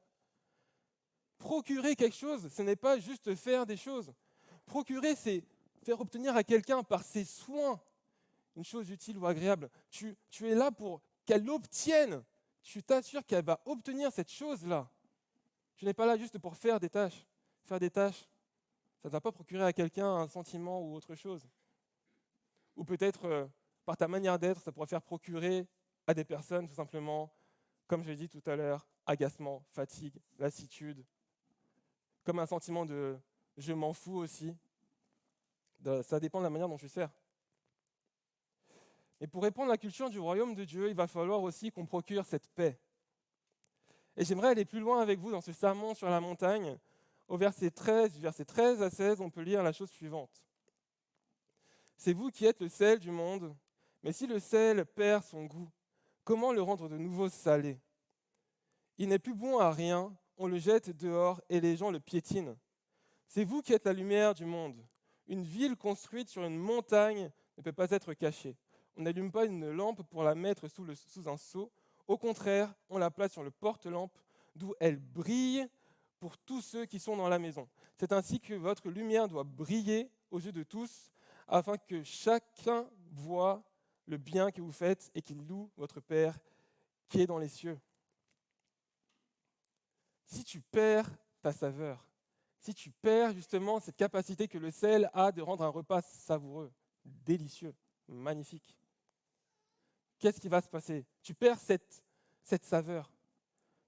Procurer quelque chose, ce n'est pas juste faire des choses. Procurer, c'est faire obtenir à quelqu'un par ses soins une chose utile ou agréable. Tu es là pour qu'elle obtienne. Tu t'assures qu'elle va obtenir cette chose-là. Tu n'es pas là juste pour faire des tâches. Faire des tâches, ça ne va pas procurer à quelqu'un un sentiment ou autre chose. Ou peut-être, par ta manière d'être, ça pourrait faire procurer à des personnes, tout simplement, comme je l'ai dit tout à l'heure, agacement, fatigue, lassitude, comme un sentiment de « je m'en fous » aussi. Ça dépend de la manière dont tu sers. Et pour répondre à la culture du royaume de Dieu, il va falloir aussi qu'on procure cette paix. Et j'aimerais aller plus loin avec vous dans ce sermon sur la montagne. Au verset 13, du verset 13 à 16, on peut lire la chose suivante. C'est vous qui êtes le sel du monde, mais si le sel perd son goût, comment le rendre de nouveau salé? Il n'est plus bon à rien, on le jette dehors et les gens le piétinent. C'est vous qui êtes la lumière du monde. Une ville construite sur une montagne ne peut pas être cachée. On n'allume pas une lampe pour la mettre sous un seau. Au contraire, on la place sur le porte-lampe, d'où elle brille pour tous ceux qui sont dans la maison. C'est ainsi que votre lumière doit briller aux yeux de tous, afin que chacun voie le bien que vous faites et qu'il loue votre Père qui est dans les cieux. Si tu perds ta saveur, si tu perds justement cette capacité que le sel a de rendre un repas savoureux, délicieux, magnifique, qu'est-ce qui va se passer? Tu perds cette saveur.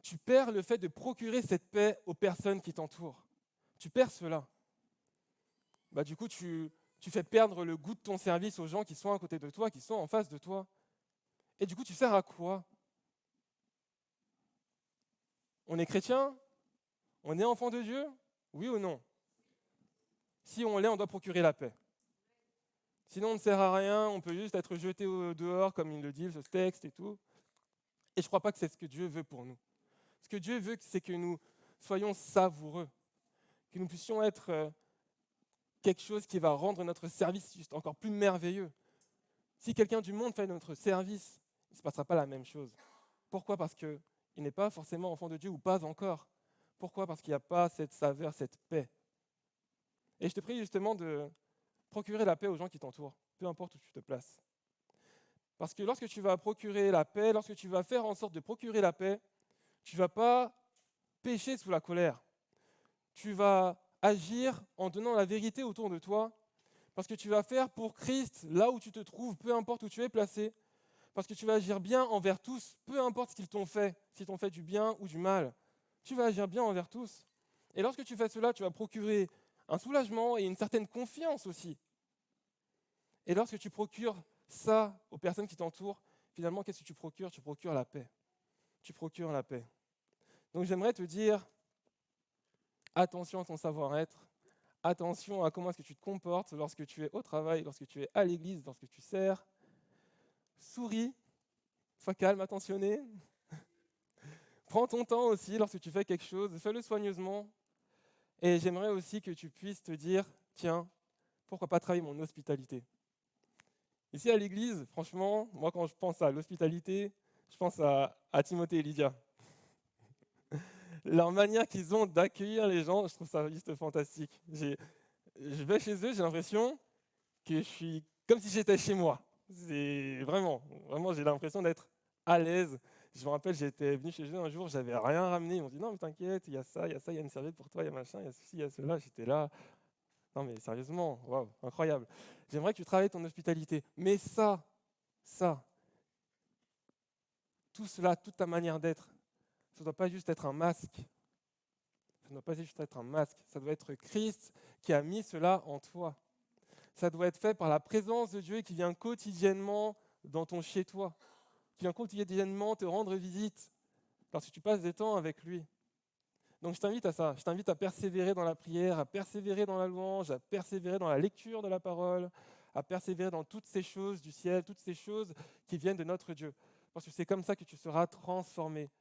Tu perds le fait de procurer cette paix aux personnes qui t'entourent. Tu perds cela. Du coup, tu fais perdre le goût de ton service aux gens qui sont à côté de toi, qui sont en face de toi. Et du coup, tu sers à quoi? On est chrétien? On est enfant de Dieu? Oui ou non? Si on l'est, on doit procurer la paix. Sinon, on ne sert à rien, on peut juste être jeté dehors, comme il le dit, ce texte et tout. Et je ne crois pas que c'est ce que Dieu veut pour nous. Ce que Dieu veut, c'est que nous soyons savoureux, que nous puissions être quelque chose qui va rendre notre service juste encore plus merveilleux. Si quelqu'un du monde fait notre service, il ne se passera pas la même chose. Pourquoi? Parce qu'il n'est pas forcément enfant de Dieu ou pas encore. Pourquoi? Parce qu'il n'y a pas cette saveur, cette paix. Et je te prie justement de procurer la paix aux gens qui t'entourent, peu importe où tu te places. Parce que lorsque tu vas procurer la paix, lorsque tu vas faire en sorte de procurer la paix, tu ne vas pas pécher sous la colère. Tu vas agir en donnant la vérité autour de toi, parce que tu vas faire pour Christ là où tu te trouves, peu importe où tu es placé, parce que tu vas agir bien envers tous, peu importe ce qu'ils t'ont fait, s'ils t'ont fait du bien ou du mal. Tu vas agir bien envers tous. Et lorsque tu fais cela, tu vas procurer un soulagement et une certaine confiance aussi. Et lorsque tu procures ça aux personnes qui t'entourent, finalement, qu'est-ce que tu procures? Tu procures la paix. Tu procures la paix. Donc j'aimerais te dire, attention à ton savoir-être, attention à comment est-ce que tu te comportes lorsque tu es au travail, lorsque tu es à l'église, lorsque tu sers. Souris, sois calme, attentionné. Prends ton temps aussi lorsque tu fais quelque chose, fais-le soigneusement. Et j'aimerais aussi que tu puisses te dire, tiens, pourquoi pas travailler mon hospitalité? Ici à l'église, franchement, moi quand je pense à l'hospitalité, je pense à Timothée et Lydia. Leur manière qu'ils ont d'accueillir les gens, je trouve ça juste fantastique. Je vais chez eux, j'ai l'impression que je suis comme si j'étais chez moi. C'est vraiment, j'ai l'impression d'être à l'aise, Je me rappelle, j'étais venu chez eux un jour, j'avais rien ramené. Ils m'ont dit non, mais t'inquiète, il y a ça, il y a ça, il y a une serviette pour toi, il y a machin, il y a ceci, il y a cela. J'étais là. Non, mais sérieusement, waouh, incroyable. J'aimerais que tu travailles ton hospitalité. Mais ça, tout cela, toute ta manière d'être, ça ne doit pas juste être un masque. Ça ne doit pas juste être un masque. Ça doit être Christ qui a mis cela en toi. Ça doit être fait par la présence de Dieu qui vient quotidiennement dans ton chez-toi, qui vient quotidiennement te rendre visite, parce que tu passes des temps avec lui. Donc je t'invite à ça, je t'invite à persévérer dans la prière, à persévérer dans la louange, à persévérer dans la lecture de la parole, à persévérer dans toutes ces choses du ciel, toutes ces choses qui viennent de notre Dieu. Parce que c'est comme ça que tu seras transformé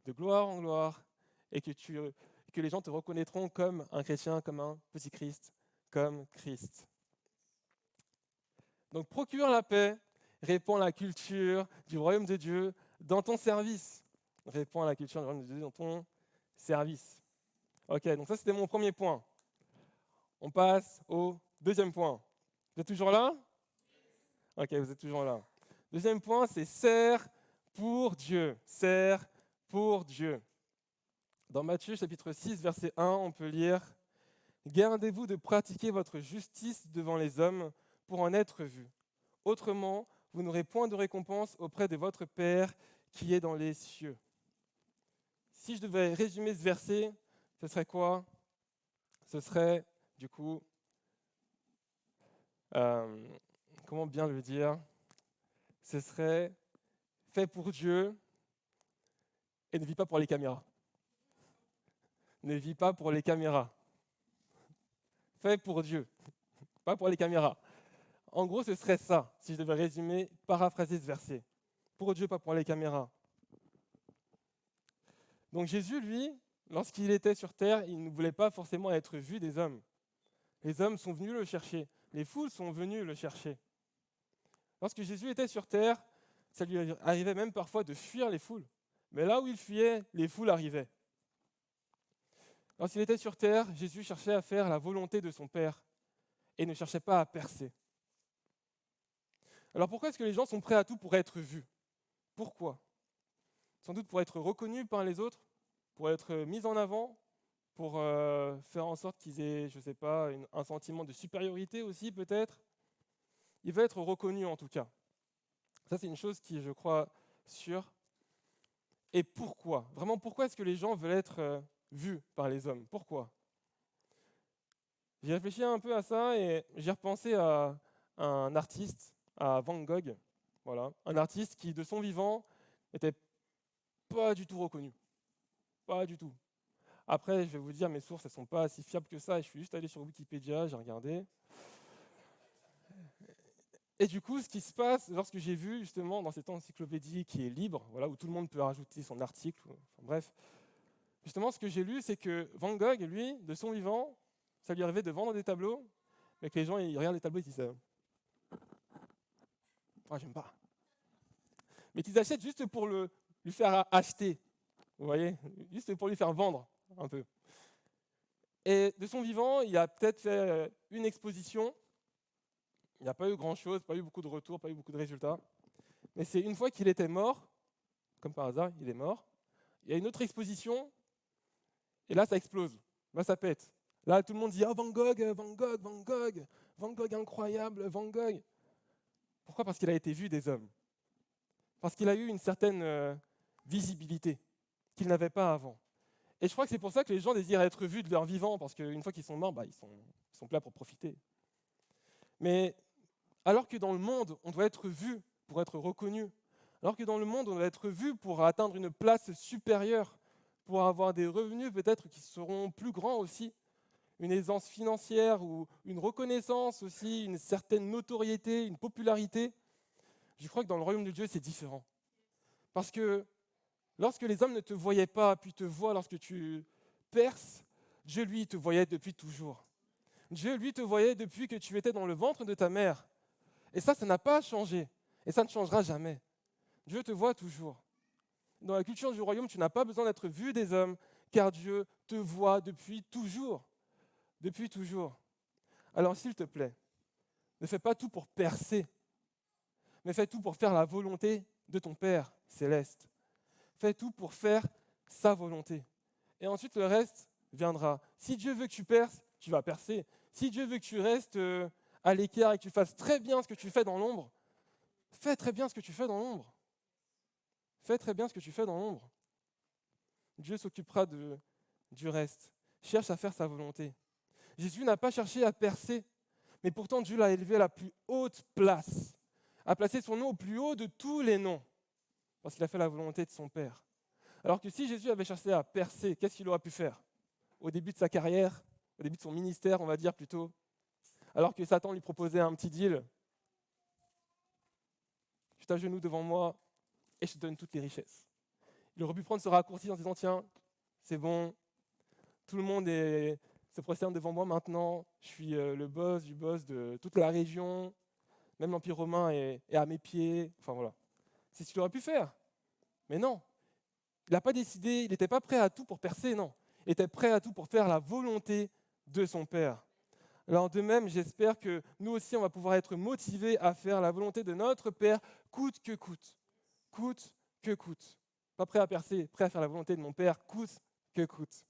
de gloire en gloire et que les gens te reconnaîtront comme un chrétien, comme un petit Christ, comme Christ. Donc procure la paix, répands la culture du royaume de Dieu dans ton service. Répands la culture du royaume de Dieu dans ton service. Ok, donc ça c'était mon premier point. On passe au deuxième point. Vous êtes toujours là? Ok, vous êtes toujours là. Deuxième point, c'est sers pour Dieu. Sers pour Dieu. Dans Matthieu chapitre 6, verset 1, on peut lire « Gardez-vous de pratiquer votre justice devant les hommes pour en être vus. Autrement, vous n'aurez point de récompense auprès de votre Père qui est dans les cieux. » Si je devais résumer ce verset, ce serait quoi? Ce serait, du coup, comment bien le dire? Ce serait fait pour Dieu et ne vis pas pour les caméras. Ne vis pas pour les caméras. Fait pour Dieu, pas pour les caméras. En gros, ce serait ça, si je devais résumer, paraphraser ce verset. Pour Dieu, pas pour les caméras. Donc Jésus, lui, lorsqu'il était sur terre, il ne voulait pas forcément être vu des hommes. Les hommes sont venus le chercher. Les foules sont venues le chercher. Lorsque Jésus était sur terre, ça lui arrivait même parfois de fuir les foules. Mais là où il fuyait, les foules arrivaient. Lorsqu'il était sur terre, Jésus cherchait à faire la volonté de son Père et ne cherchait pas à percer. Alors pourquoi est-ce que les gens sont prêts à tout pour être vus? Pourquoi? Sans doute pour être reconnus par les autres, pour être mis en avant, pour faire en sorte qu'ils aient, je ne sais pas, un sentiment de supériorité aussi peut-être. Il veut être reconnu en tout cas. Ça c'est une chose qui est, je crois, sûre. Et pourquoi? Vraiment, pourquoi est-ce que les gens veulent être vus par les hommes? Pourquoi? J'ai réfléchi un peu à ça et j'ai repensé à un artiste, à Van Gogh. Voilà, un artiste qui, de son vivant, n'était pas du tout reconnu. Pas du tout. Après, je vais vous dire, mes sources, elles ne sont pas si fiables que ça. Je suis juste allé sur Wikipédia, j'ai regardé. Et du coup, ce qui se passe, lorsque j'ai vu justement dans cette encyclopédie qui est libre, voilà, où tout le monde peut rajouter son article, enfin, bref, justement, ce que j'ai lu, c'est que Van Gogh, lui, de son vivant, ça lui arrivait de vendre des tableaux, mais que les gens, ils regardent les tableaux et ils disent « Ah, j'aime pas ». Mais qu'ils achètent juste pour lui faire acheter, vous voyez, juste pour lui faire vendre un peu. Et de son vivant, il a peut-être fait une exposition. Il n'y a pas eu grand-chose, pas eu beaucoup de retours, pas eu beaucoup de résultats. Mais c'est une fois qu'il était mort, comme par hasard, il est mort, il y a une autre exposition, et là, ça explose. Là, ça pète. Là, tout le monde dit « Ah, Van Gogh, Van Gogh, Van Gogh, Van Gogh incroyable, Van Gogh ». Pourquoi? Parce qu'il a été vu des hommes. Parce qu'il a eu une certaine visibilité qu'il n'avait pas avant. Et je crois que c'est pour ça que les gens désirent être vus de leur vivant, parce qu'une fois qu'ils sont morts, ils sont là pour profiter. Mais alors que dans le monde, on doit être vu pour être reconnu, alors que dans le monde, on doit être vu pour atteindre une place supérieure, pour avoir des revenus peut-être qui seront plus grands aussi, une aisance financière ou une reconnaissance aussi, une certaine notoriété, une popularité, je crois que dans le royaume de Dieu, c'est différent. Parce que lorsque les hommes ne te voyaient pas, puis te voient lorsque tu perces, Dieu, lui, te voyait depuis toujours. Dieu, lui, te voyait depuis que tu étais dans le ventre de ta mère. Et ça n'a pas changé. Et ça ne changera jamais. Dieu te voit toujours. Dans la culture du royaume, tu n'as pas besoin d'être vu des hommes, car Dieu te voit depuis toujours. Depuis toujours. Alors, s'il te plaît, ne fais pas tout pour percer, mais fais tout pour faire la volonté de ton Père céleste. Fais tout pour faire sa volonté. Et ensuite, le reste viendra. Si Dieu veut que tu perces, tu vas percer. Si Dieu veut que tu restes à l'écart et que tu fasses très bien ce que tu fais dans l'ombre, fais très bien ce que tu fais dans l'ombre. Fais très bien ce que tu fais dans l'ombre. Dieu s'occupera du reste. Cherche à faire sa volonté. Jésus n'a pas cherché à percer, mais pourtant Dieu l'a élevé à la plus haute place, a placé son nom au plus haut de tous les noms, parce qu'il a fait la volonté de son Père. Alors que si Jésus avait cherché à percer, qu'est-ce qu'il aurait pu faire au début de sa carrière, au début de son ministère, on va dire plutôt, alors que Satan lui proposait un petit deal. Tu t'agenouilles devant moi et je te donne toutes les richesses. Il aurait pu prendre ce raccourci en disant, tiens, c'est bon, tout le monde se prosterne devant moi maintenant, je suis le boss du boss de toute la région, même l'Empire romain est à mes pieds, enfin voilà. C'est ce qu'il aurait pu faire. Mais non, il n'a pas décidé, il n'était pas prêt à tout pour percer, non. Il était prêt à tout pour faire la volonté de son Père. Alors de même, j'espère que nous aussi, on va pouvoir être motivés à faire la volonté de notre Père, coûte que coûte. Coûte que coûte. Pas prêt à percer, prêt à faire la volonté de mon Père, coûte que coûte.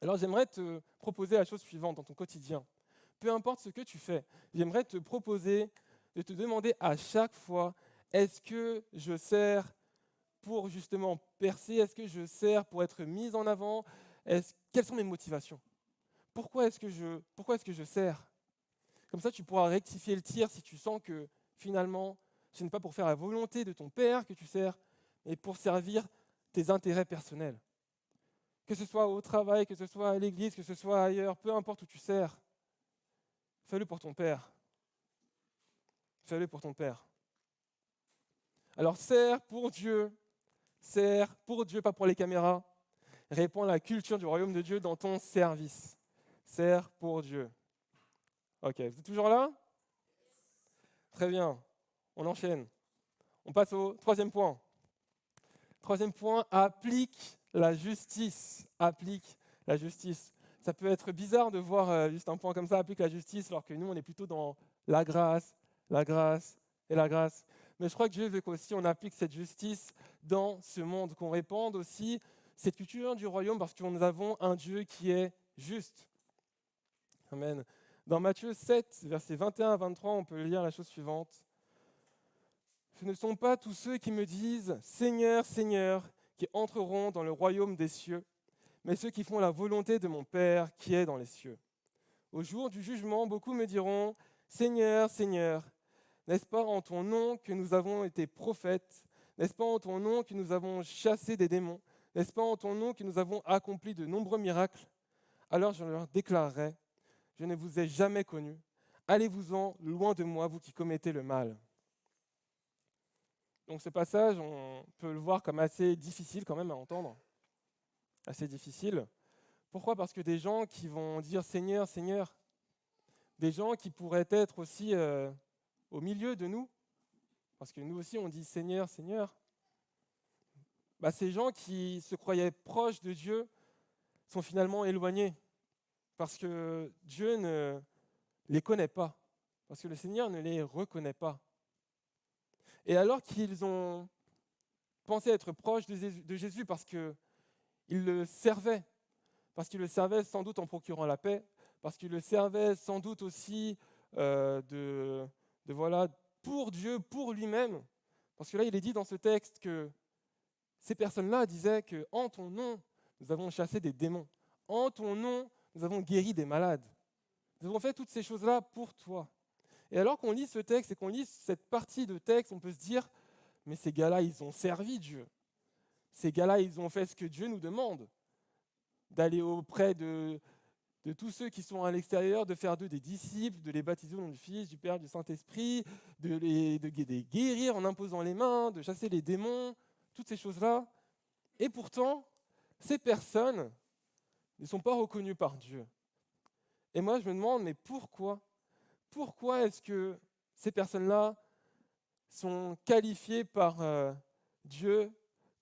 Alors j'aimerais te proposer la chose suivante dans ton quotidien. Peu importe ce que tu fais, j'aimerais te proposer de te demander à chaque fois, est-ce que je sers pour justement percer? Est-ce que je sers pour être mis en avant? Quelles sont mes motivations? Pourquoi est-ce que je sers? Comme ça, tu pourras rectifier le tir si tu sens que finalement, ce n'est pas pour faire la volonté de ton Père que tu sers, mais pour servir tes intérêts personnels. Que ce soit au travail, que ce soit à l'église, que ce soit ailleurs, peu importe où tu sers, fais-le pour ton Père. Fais-le pour ton Père. Alors sers pour Dieu, pas pour les caméras. Répands la culture du royaume de Dieu dans ton service. Sers pour Dieu. Ok, vous êtes toujours là? Très bien, on enchaîne. On passe au troisième point. Troisième point, applique la justice. Applique la justice. Ça peut être bizarre de voir juste un point comme ça, applique la justice, alors que nous, on est plutôt dans la grâce et la grâce. Mais je crois que Dieu veut qu'aussi on applique cette justice dans ce monde, qu'on répande aussi cette culture du royaume, parce que nous avons un Dieu qui est juste. Amen. Dans Matthieu 7, versets 21 à 23, on peut lire la chose suivante. Ce ne sont pas tous ceux qui me disent « Seigneur, Seigneur » qui entreront dans le royaume des cieux, mais ceux qui font la volonté de mon Père qui est dans les cieux. Au jour du jugement, beaucoup me diront « Seigneur, Seigneur, n'est-ce pas en ton nom que nous avons été prophètes? N'est-ce pas en ton nom que nous avons chassé des démons? N'est-ce pas en ton nom que nous avons accompli de nombreux miracles ?» Alors je leur déclarerai « Je ne vous ai jamais connus. Allez-vous-en loin de moi, vous qui commettez le mal. » Donc ce passage, on peut le voir comme assez difficile quand même à entendre. Assez difficile. Pourquoi? Parce que des gens qui vont dire Seigneur, Seigneur, des gens qui pourraient être aussi au milieu de nous, parce que nous aussi on dit Seigneur, Seigneur, ces gens qui se croyaient proches de Dieu sont finalement éloignés, parce que Dieu ne les connaît pas, parce que le Seigneur ne les reconnaît pas. Et alors qu'ils ont pensé être proches de Jésus parce qu'ils le servaient, sans doute en procurant la paix, parce qu'ils le servaient sans doute aussi voilà, pour Dieu, pour lui-même. Parce que là, il est dit dans ce texte que ces personnes-là disaient qu'en ton nom, nous avons chassé des démons. En ton nom, nous avons guéri des malades. Nous avons fait toutes ces choses-là pour toi. Et alors qu'on lit ce texte et qu'on lit cette partie de texte, on peut se dire, mais ces gars-là, ils ont servi Dieu. Ces gars-là, ils ont fait ce que Dieu nous demande, d'aller auprès de tous ceux qui sont à l'extérieur, de faire d'eux des disciples, de les baptiser au nom du Fils, du Père, du Saint-Esprit, de les guérir en imposant les mains, de chasser les démons, toutes ces choses-là. Et pourtant, ces personnes ne sont pas reconnues par Dieu. Et moi, je me demande, mais pourquoi? Pourquoi est-ce que ces personnes-là sont qualifiées par Dieu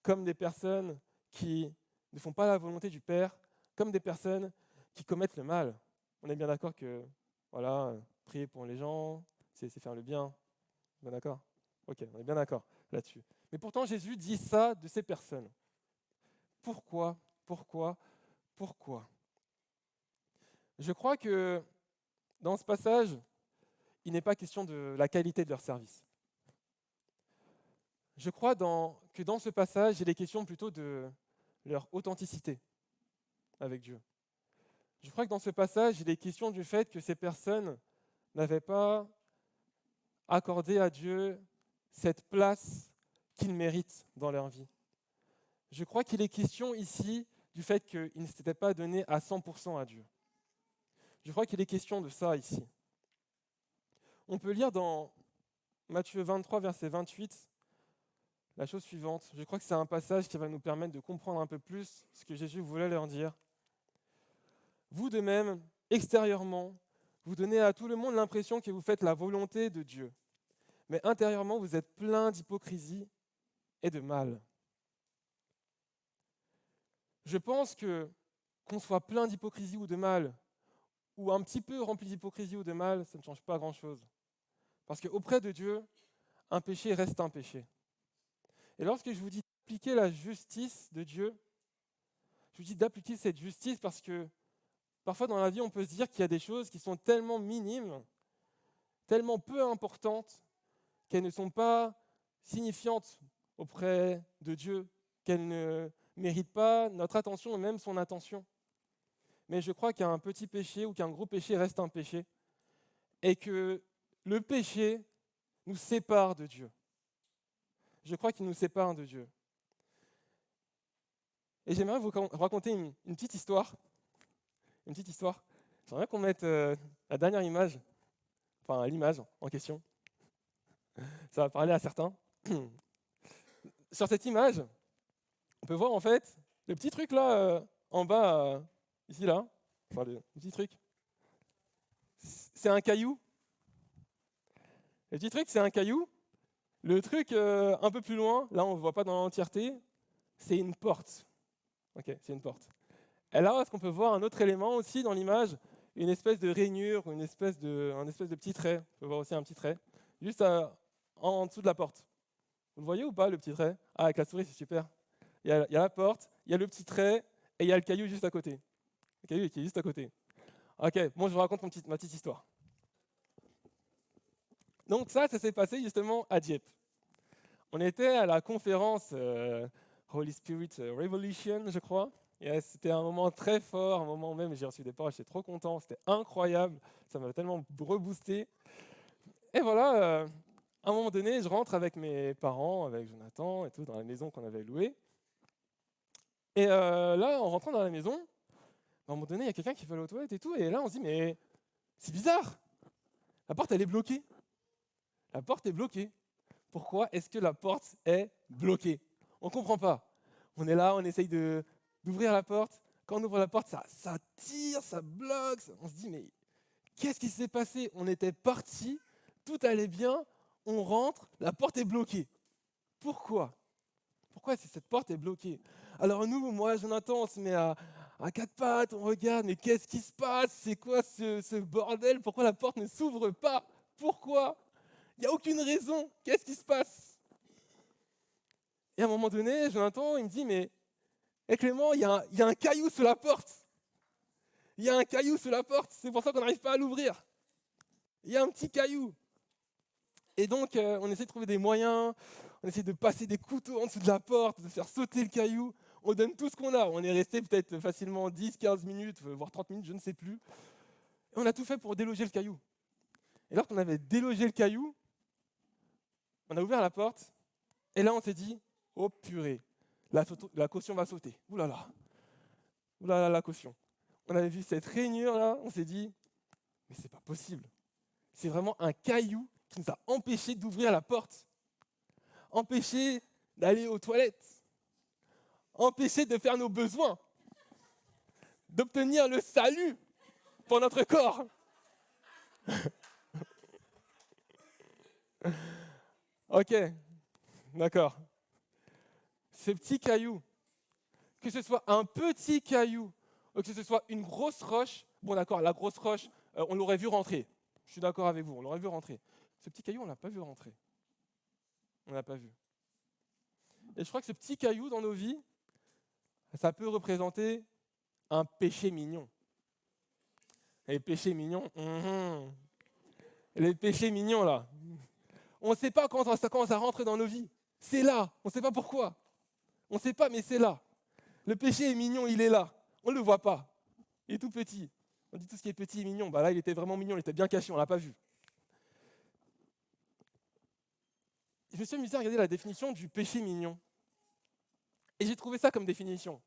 comme des personnes qui ne font pas la volonté du Père, comme des personnes qui commettent le mal? On est bien d'accord que, voilà, prier pour les gens, c'est faire le bien. Bien d'accord? Ok, on est bien d'accord là-dessus. Mais pourtant, Jésus dit ça de ces personnes. Pourquoi? Pourquoi? Pourquoi? Je crois que dans ce passage, il n'est pas question de la qualité de leur service. Je crois que dans ce passage, il est question plutôt de leur authenticité avec Dieu. Je crois que dans ce passage, il est question du fait que ces personnes n'avaient pas accordé à Dieu cette place qu'il mérite dans leur vie. Je crois qu'il est question ici du fait qu'ils ne s'étaient pas donnés à 100% à Dieu. Je crois qu'il est question de ça ici. On peut lire dans Matthieu 23, verset 28, la chose suivante. Je crois que c'est un passage qui va nous permettre de comprendre un peu plus ce que Jésus voulait leur dire. Vous de même, extérieurement, vous donnez à tout le monde l'impression que vous faites la volonté de Dieu. Mais intérieurement, vous êtes plein d'hypocrisie et de mal. Je pense que qu'on soit plein d'hypocrisie ou de mal, ou un petit peu rempli d'hypocrisie ou de mal, ça ne change pas grand-chose. Parce qu'auprès de Dieu, un péché reste un péché. Et lorsque je vous dis d'appliquer la justice de Dieu, je vous dis d'appliquer cette justice parce que parfois dans la vie, on peut se dire qu'il y a des choses qui sont tellement minimes, tellement peu importantes, qu'elles ne sont pas signifiantes auprès de Dieu, qu'elles ne méritent pas notre attention et même son attention. Mais je crois qu'un petit péché ou qu'un gros péché reste un péché et que le péché nous sépare de Dieu. Je crois qu'il nous sépare de Dieu. Et j'aimerais vous raconter une petite histoire. Une petite histoire. J'aimerais qu'on mette la dernière image, enfin l'image en question. Ça va parler à certains. Sur cette image, on peut voir en fait le petit truc là en bas, ici là, enfin le petit truc. C'est un caillou. Le petit truc, c'est un caillou. Le truc un peu plus loin, là on ne le voit pas dans l'entièreté, c'est une porte. Ok, c'est une porte. Et là, est-ce qu'on peut voir un autre élément aussi dans l'image, une espèce de rainure, un espèce de petit trait. On peut voir aussi un petit trait, juste en dessous de la porte. Vous le voyez ou pas, le petit trait? Ah, avec la souris, c'est super. Il y a la porte, il y a le petit trait, et il y a le caillou juste à côté. Le caillou qui est juste à côté. Ok, bon, je vous raconte ma petite histoire. Donc ça s'est passé justement à Dieppe. On était à la conférence Holy Spirit Revolution, je crois. Et c'était un moment très fort, un moment même, j'ai reçu des paroles, j'étais trop content, c'était incroyable, ça m'a tellement reboosté. Et voilà, à un moment donné, je rentre avec mes parents, avec Jonathan et tout, dans la maison qu'on avait louée. Et là, en rentrant dans la maison, à un moment donné, il y a quelqu'un qui va aller aux toilettes et tout, et là, on se dit, mais c'est bizarre, la porte, elle est bloquée. La porte est bloquée. Pourquoi est-ce que la porte est bloquée? On ne comprend pas. On est là, on essaye d'ouvrir la porte. Quand on ouvre la porte, ça tire, ça bloque. On se dit, mais qu'est-ce qui s'est passé? On était parti, tout allait bien, on rentre, la porte est bloquée. Pourquoi? Pourquoi cette porte est bloquée? Alors nous, moi, Jonathan, on se met à quatre pattes, on regarde, mais qu'est-ce qui se passe? C'est quoi ce bordel? Pourquoi la porte ne s'ouvre pas? Pourquoi? Il n'y a aucune raison. Qu'est-ce qui se passe? Et à un moment donné, Jonathan, il me dit, mais Clément, il y a un caillou sous la porte. Il y a un caillou sous la porte. C'est pour ça qu'on n'arrive pas à l'ouvrir. Il y a un petit caillou. Et donc, on essaie de trouver des moyens. On essaie de passer des couteaux en dessous de la porte, de faire sauter le caillou. On donne tout ce qu'on a. On est resté peut-être facilement 10, 15 minutes, voire 30 minutes, je ne sais plus. Et on a tout fait pour déloger le caillou. Et lorsqu'on avait délogé le caillou, on a ouvert la porte. Et là, on s'est dit, oh purée, la caution va sauter. Ouh là là, la caution. On avait vu cette rainure là, on s'est dit, mais c'est pas possible. C'est vraiment un caillou qui nous a empêchés d'ouvrir la porte, empêchés d'aller aux toilettes, empêchés de faire nos besoins, d'obtenir le salut pour notre corps. Ok, d'accord. Ce petit caillou, que ce soit un petit caillou ou que ce soit une grosse roche, bon d'accord, la grosse roche, on l'aurait vu rentrer. Je suis d'accord avec vous, on l'aurait vu rentrer. Ce petit caillou, on ne l'a pas vu rentrer. On ne l'a pas vu. Et je crois que ce petit caillou dans nos vies, ça peut représenter un péché mignon. Et les péchés mignons, les péchés mignons là. On ne sait pas quand ça commence à rentrer dans nos vies. C'est là, on ne sait pas pourquoi. On ne sait pas, mais c'est là. Le péché est mignon, il est là. On ne le voit pas. Il est tout petit. On dit tout ce qui est petit et mignon. Bah là, il était vraiment mignon, il était bien caché, on ne l'a pas vu. Je me suis amusé à regarder la définition du péché mignon. Et j'ai trouvé ça comme définition.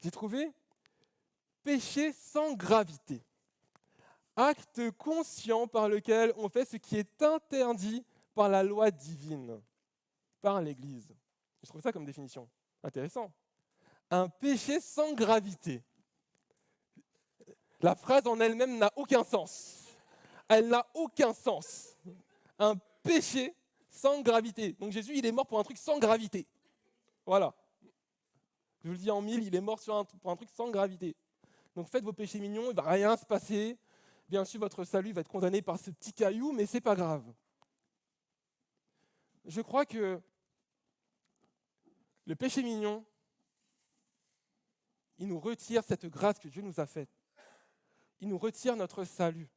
J'ai trouvé péché sans gravité. Acte conscient par lequel on fait ce qui est interdit par la loi divine, par l'Église. Je trouve ça comme définition. Intéressant. Un péché sans gravité. La phrase en elle-même n'a aucun sens. Elle n'a aucun sens. Un péché sans gravité. Donc Jésus, il est mort pour un truc sans gravité. Voilà. Je vous le dis en mille, il est mort pour un truc sans gravité. Donc faites vos péchés mignons, il ne va rien se passer. Bien sûr, votre salut va être condamné par ce petit caillou, mais ce n'est pas grave. Je crois que le péché mignon, il nous retire cette grâce que Dieu nous a faite. Il nous retire notre salut.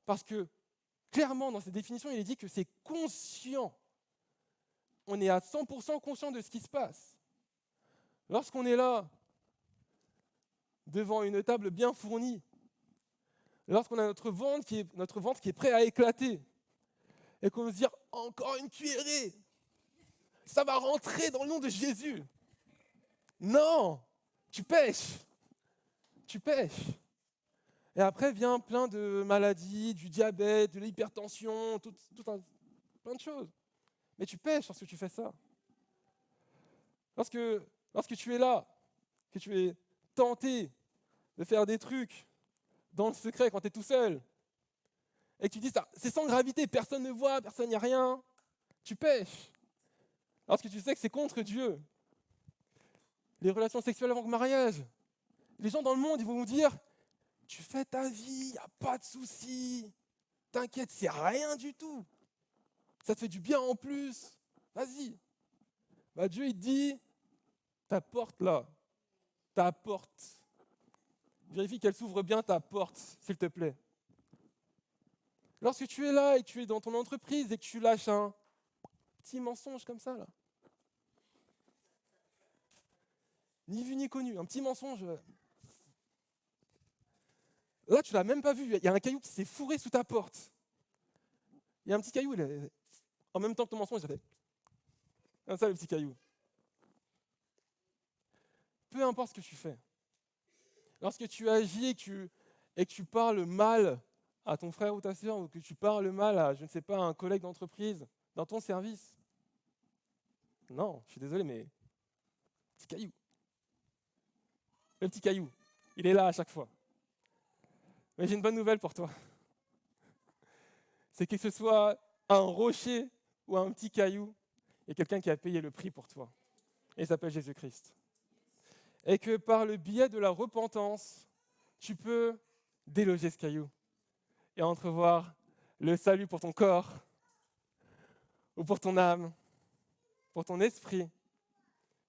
Parce que, clairement, dans cette définition, il est dit que c'est conscient. On est à 100% conscient de ce qui se passe. Lorsqu'on est là, devant une table bien fournie, lorsqu'on a notre ventre qui est prêt à éclater, et qu'on veut se dire « encore une cuillerée !» Ça va rentrer dans le nom de Jésus. Non, tu pèches. Tu pèches. Et après vient plein de maladies, du diabète, de l'hypertension, plein de choses. Mais tu pèches lorsque tu fais ça. Lorsque tu es là, que tu es tenté de faire des trucs dans le secret quand tu es tout seul, et que tu dis ça, c'est sans gravité, personne ne voit, personne n'y a rien, tu pèches. Lorsque tu sais que c'est contre Dieu. Les relations sexuelles avant le mariage. Les gens dans le monde, ils vont vous dire, tu fais ta vie, il n'y a pas de souci. T'inquiète, c'est rien du tout. Ça te fait du bien en plus. Vas-y. Bah, Dieu, il te dit, ta porte là, ta porte. Vérifie qu'elle s'ouvre bien ta porte, s'il te plaît. Lorsque tu es là et que tu es dans ton entreprise et que tu lâches un petit mensonge comme ça, là. Ni vu ni connu, un petit mensonge. Là, tu ne l'as même pas vu. Il y a un caillou qui s'est fourré sous ta porte. Il y a un petit caillou, en même temps que ton mensonge, ça fait comme ça, le petit caillou. Peu importe ce que tu fais. Lorsque tu agis et que tu parles mal à ton frère ou ta sœur, ou que tu parles mal à, je ne sais pas, un collègue d'entreprise, dans ton service, non, je suis désolé, mais petit caillou. Le petit caillou, il est là à chaque fois. Mais j'ai une bonne nouvelle pour toi. C'est que ce soit un rocher ou un petit caillou, il y a quelqu'un qui a payé le prix pour toi. Et il s'appelle Jésus-Christ. Et que par le biais de la repentance, tu peux déloger ce caillou et entrevoir le salut pour ton corps, ou pour ton âme, pour ton esprit,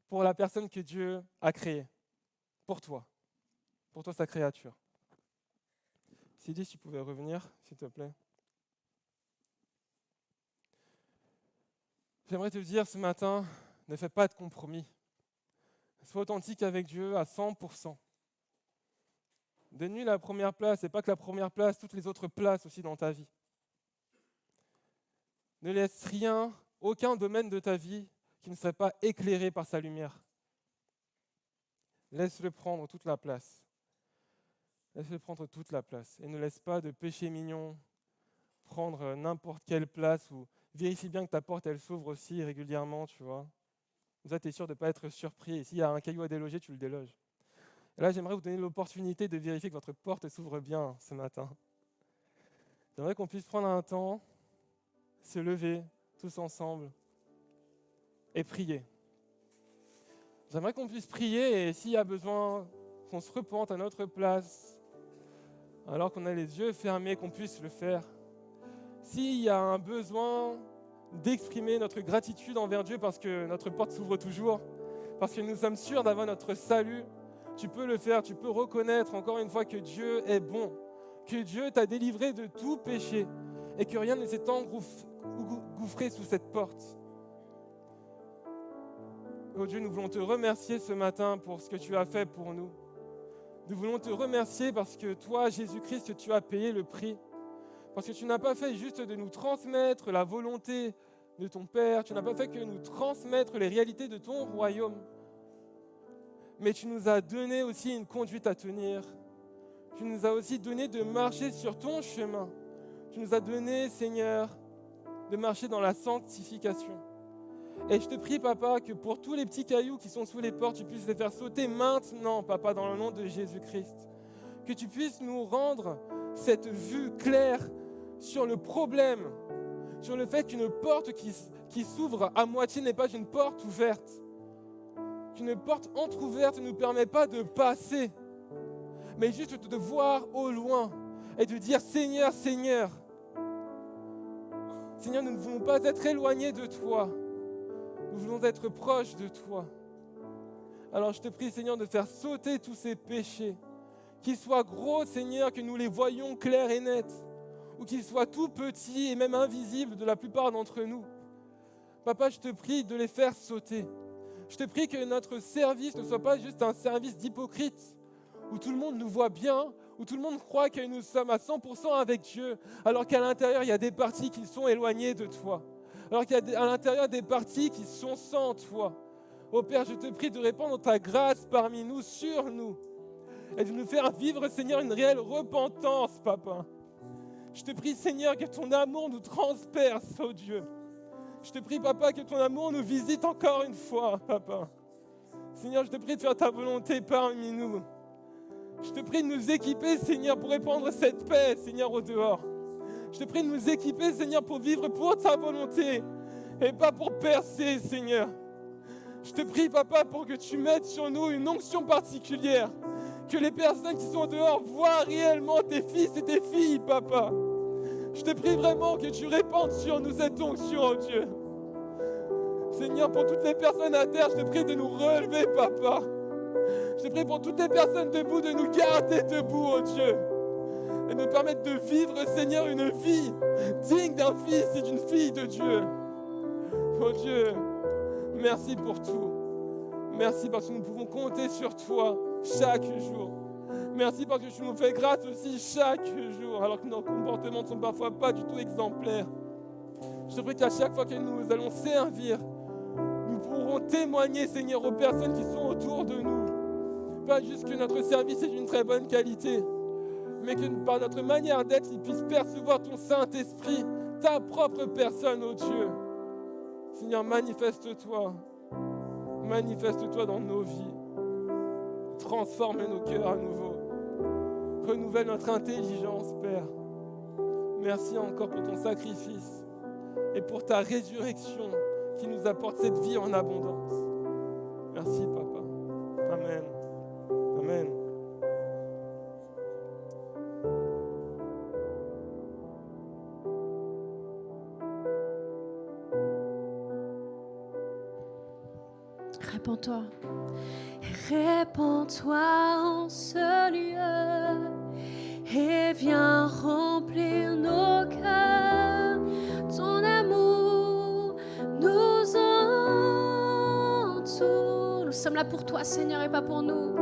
pour la personne que Dieu a créée, pour toi sa créature. Sidi, si tu pouvais revenir, s'il te plaît. J'aimerais te dire ce matin, ne fais pas de compromis. Sois authentique avec Dieu à 100%. Donne-lui la première place, et pas que la première place, toutes les autres places aussi dans ta vie. Ne laisse rien, aucun domaine de ta vie qui ne serait pas éclairé par sa lumière. Laisse-le prendre toute la place. Laisse-le prendre toute la place. Et ne laisse pas de péché mignon prendre n'importe quelle place. Ou vérifie bien que ta porte, elle s'ouvre aussi régulièrement, tu vois. Comme ça, tu es sûr de ne pas être surpris. Et s'il y a un caillou à déloger, tu le déloges. Et là, j'aimerais vous donner l'opportunité de vérifier que votre porte s'ouvre bien ce matin. J'aimerais qu'on puisse prendre un temps, se lever tous ensemble et prier. J'aimerais qu'on puisse prier et s'il y a besoin qu'on se repente à notre place, alors qu'on a les yeux fermés, qu'on puisse le faire. S'il y a un besoin d'exprimer notre gratitude envers Dieu parce que notre porte s'ouvre toujours, parce que nous sommes sûrs d'avoir notre salut. Tu peux le faire, tu peux reconnaître encore une fois que Dieu est bon, que Dieu t'a délivré de tout péché et que rien ne s'est engouffré sous cette porte. Oh Dieu, nous voulons te remercier ce matin pour ce que tu as fait pour nous. Nous voulons te remercier parce que toi, Jésus-Christ, tu as payé le prix. Parce que tu n'as pas fait juste de nous transmettre la volonté de ton Père, tu n'as pas fait que nous transmettre les réalités de ton royaume, mais tu nous as donné aussi une conduite à tenir. Tu nous as aussi donné de marcher sur ton chemin. Tu nous as donné, Seigneur, de marcher dans la sanctification. Et je te prie, Papa, que pour tous les petits cailloux qui sont sous les portes, tu puisses les faire sauter maintenant, Papa, dans le nom de Jésus-Christ. Que tu puisses nous rendre cette vue claire sur le problème, sur le fait qu'une porte qui s'ouvre à moitié n'est pas une porte ouverte. Qu'une porte entrouverte ne nous permet pas de passer, mais juste de voir au loin et de dire « Seigneur, Seigneur, Seigneur, nous ne voulons pas être éloignés de toi. Nous voulons être proches de toi. » Alors je te prie, Seigneur, de faire sauter tous ces péchés, qu'ils soient gros, Seigneur, que nous les voyions clairs et nets, ou qu'ils soient tout petits et même invisibles de la plupart d'entre nous. Papa, je te prie de les faire sauter. Je te prie que notre service ne soit pas juste un service d'hypocrite, où tout le monde nous voit bien, où tout le monde croit que nous sommes à 100% avec Dieu, alors qu'à l'intérieur, il y a des parties qui sont éloignées de toi. Alors qu'il y a à l'intérieur des parties qui sont sans toi. Oh Père, je te prie de répandre ta grâce parmi nous, sur nous, et de nous faire vivre, Seigneur, une réelle repentance, Papa. Je te prie, Seigneur, que ton amour nous transperce, oh Dieu. Je te prie, Papa, que ton amour nous visite encore une fois, Papa. Seigneur, je te prie de faire ta volonté parmi nous. Je te prie de nous équiper, Seigneur, pour répandre cette paix, Seigneur, au dehors. Je te prie de nous équiper, Seigneur, pour vivre pour ta volonté et pas pour percer, Seigneur. Je te prie, Papa, pour que tu mettes sur nous une onction particulière, que les personnes qui sont au dehors voient réellement tes fils et tes filles, Papa. Je te prie vraiment que tu répandes sur nous cette onction, oh Dieu. Seigneur, pour toutes les personnes à terre, je te prie de nous relever, Papa. Je te prie pour toutes les personnes debout, de nous garder debout, oh Dieu. Et de nous permettre de vivre, Seigneur, une vie digne d'un fils et d'une fille de Dieu. Oh Dieu, merci pour tout. Merci parce que nous pouvons compter sur toi chaque jour. Merci parce que tu nous fais grâce aussi chaque jour, alors que nos comportements ne sont parfois pas du tout exemplaires. Je te prie qu'à chaque fois que nous allons servir, nous pourrons témoigner, Seigneur, aux personnes qui sont autour de nous. Pas juste que notre service est d'une très bonne qualité, mais que par notre manière d'être, ils puissent percevoir ton Saint-Esprit, ta propre personne, ô Dieu. Seigneur, manifeste-toi. Manifeste-toi dans nos vies. Transforme nos cœurs à nouveau. Renouvelle notre intelligence, Père. Merci encore pour ton sacrifice et pour ta résurrection qui nous apporte cette vie en abondance. Merci, Papa. Amen. Amen. Répands-toi. Répands-toi en ce lieu et viens remplir nos cœurs. Ton amour nous entoure. Nous sommes là pour toi, Seigneur, et pas pour nous.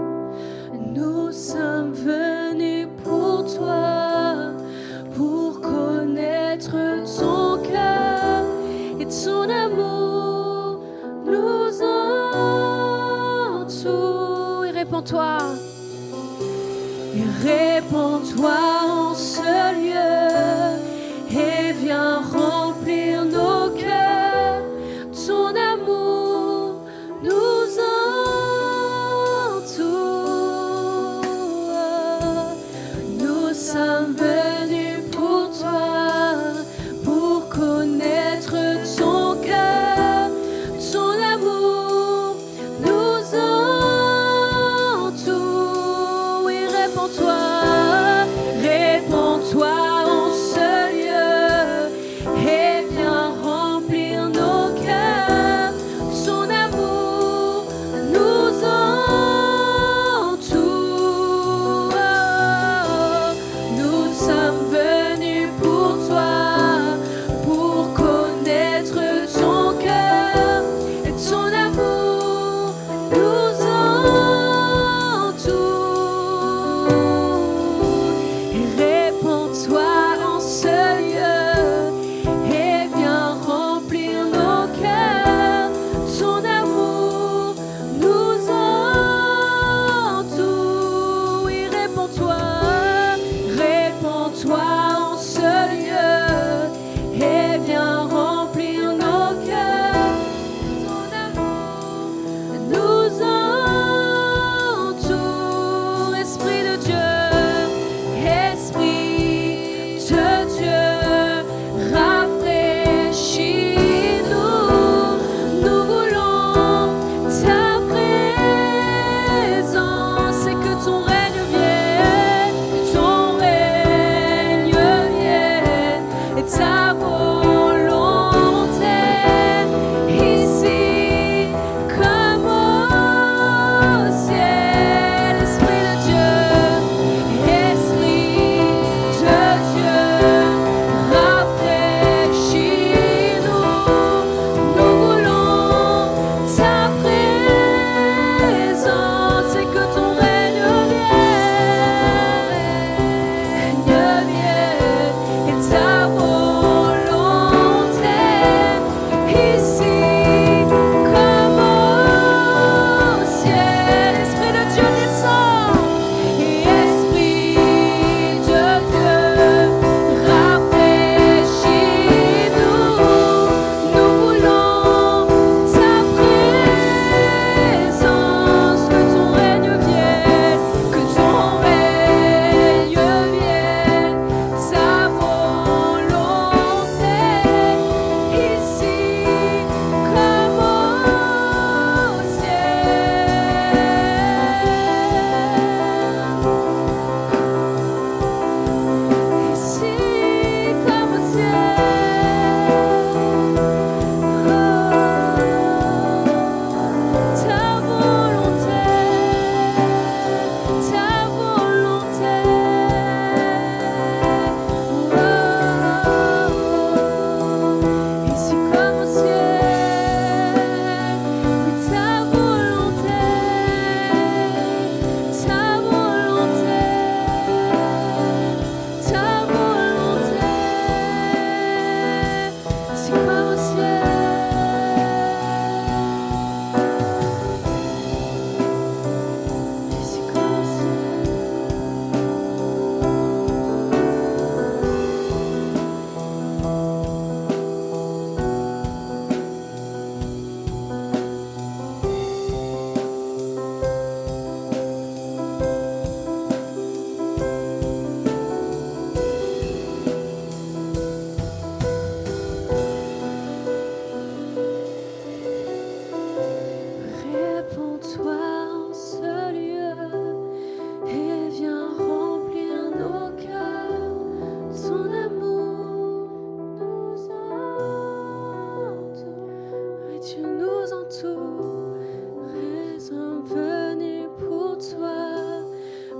Nous sommes venus pour toi, pour connaître ton cœur et ton amour nous entoure. Et répands-toi. Et répands-toi en ce lieu et viens remplir nos cœurs. Ton amour nous entoure. Nous sommes venus pour toi, pour connaître ton cœur. Ton amour nous entoure. Oui, répands-toi, répands-toi en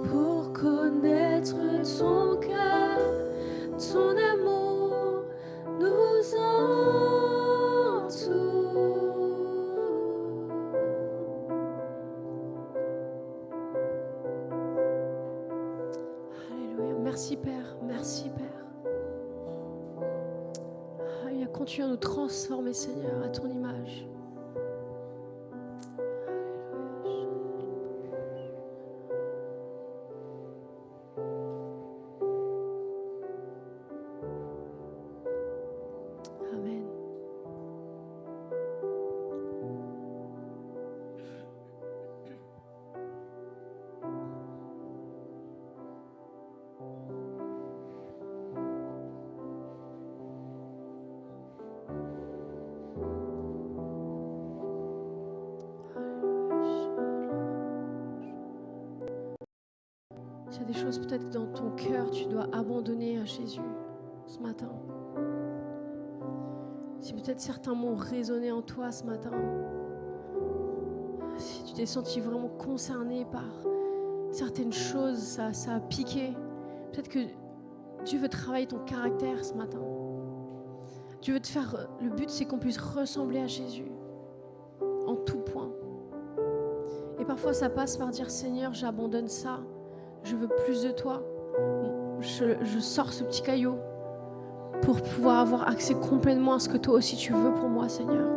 pour connaître ton cœur, ton amour nous entoure. Alléluia. Merci Père, merci Père. Alléluia. Continue à nous transformer, Seigneur, à ton image. Amen. Il y a des choses peut-être dans ton cœur tu dois abandonner à Jésus ce matin. Si peut-être certains mots ont résonné en toi ce matin, si tu t'es senti vraiment concerné par certaines choses, ça a piqué. Peut-être que Dieu veut travailler ton caractère ce matin. Dieu veut te faire... Le but, c'est qu'on puisse ressembler à Jésus en tout point. Et parfois, ça passe par dire, Seigneur, j'abandonne ça. Je veux plus de toi. Je sors ce petit caillou pour pouvoir avoir accès complètement à ce que toi aussi tu veux pour moi, Seigneur.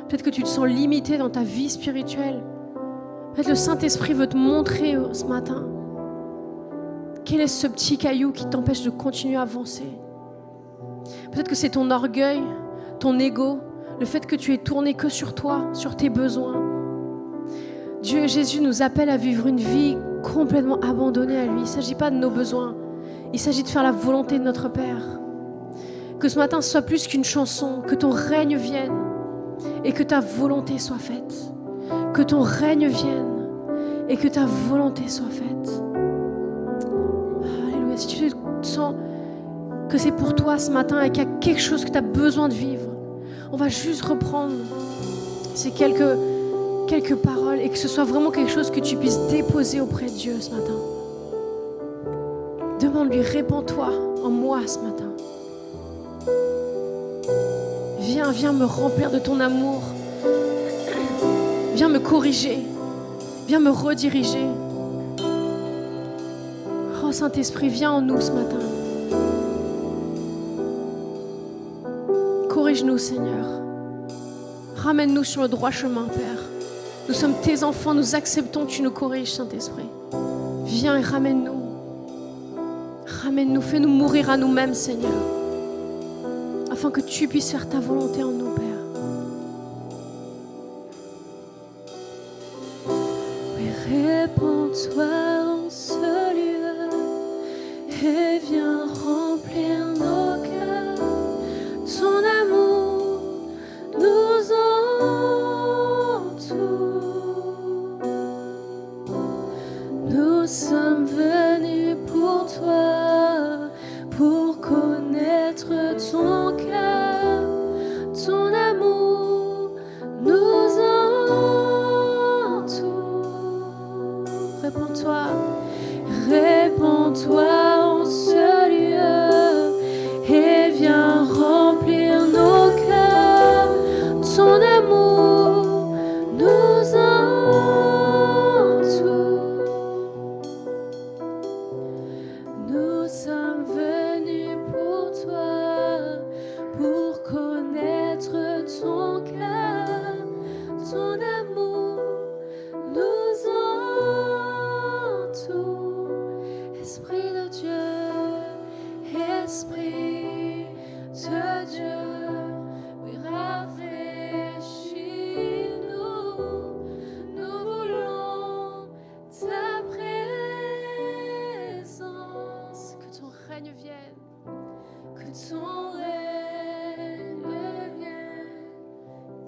Peut-être que tu te sens limité dans ta vie spirituelle. Peut-être le Saint-Esprit veut te montrer ce matin quel est ce petit caillou qui t'empêche de continuer à avancer. Peut-être que c'est ton orgueil, ton ego, le fait que tu es tourné que sur toi, sur tes besoins. Dieu et Jésus nous appellent à vivre une vie complètement abandonnée à lui. Il ne s'agit pas de nos besoins, il s'agit de faire la volonté de notre Père. Que ce matin ce soit plus qu'une chanson, que ton règne vienne et que ta volonté soit faite. Que ton règne vienne et que ta volonté soit faite. Alléluia. Si tu sens que c'est pour toi ce matin et qu'il y a quelque chose que tu as besoin de vivre, on va juste reprendre ces quelques paroles et que ce soit vraiment quelque chose que tu puisses déposer auprès de Dieu ce matin. Demande-lui, répands-toi en moi ce matin. Viens me remplir de ton amour. Viens me corriger. Viens me rediriger. Oh Saint-Esprit, viens en nous ce matin. Corrige-nous, Seigneur. Ramène-nous sur le droit chemin, Père. Nous sommes tes enfants, nous acceptons que tu nous corriges, Saint-Esprit. Viens et ramène-nous. Ramène-nous, fais-nous mourir à nous-mêmes, Seigneur, afin que tu puisses faire ta volonté en nous, Père. Oui, répands-toi en ce lieu et viens remplir nos cœurs. Ton amour nous entoure. Nous sommes venus pour toi, pour connaître ton cœur, ton amour nous entoure. Répands-toi, répands-toi en ce lieu et viens remplir nos cœurs. Ton amour nous entoure. Nous sommes venus pour toi, pour connaître ton cœur, ton amour nous entoure. Esprit de Dieu, Esprit de Dieu, oui, rafraîchis-nous. Nous voulons ta présence. Que ton règne vienne, que ton règne vienne,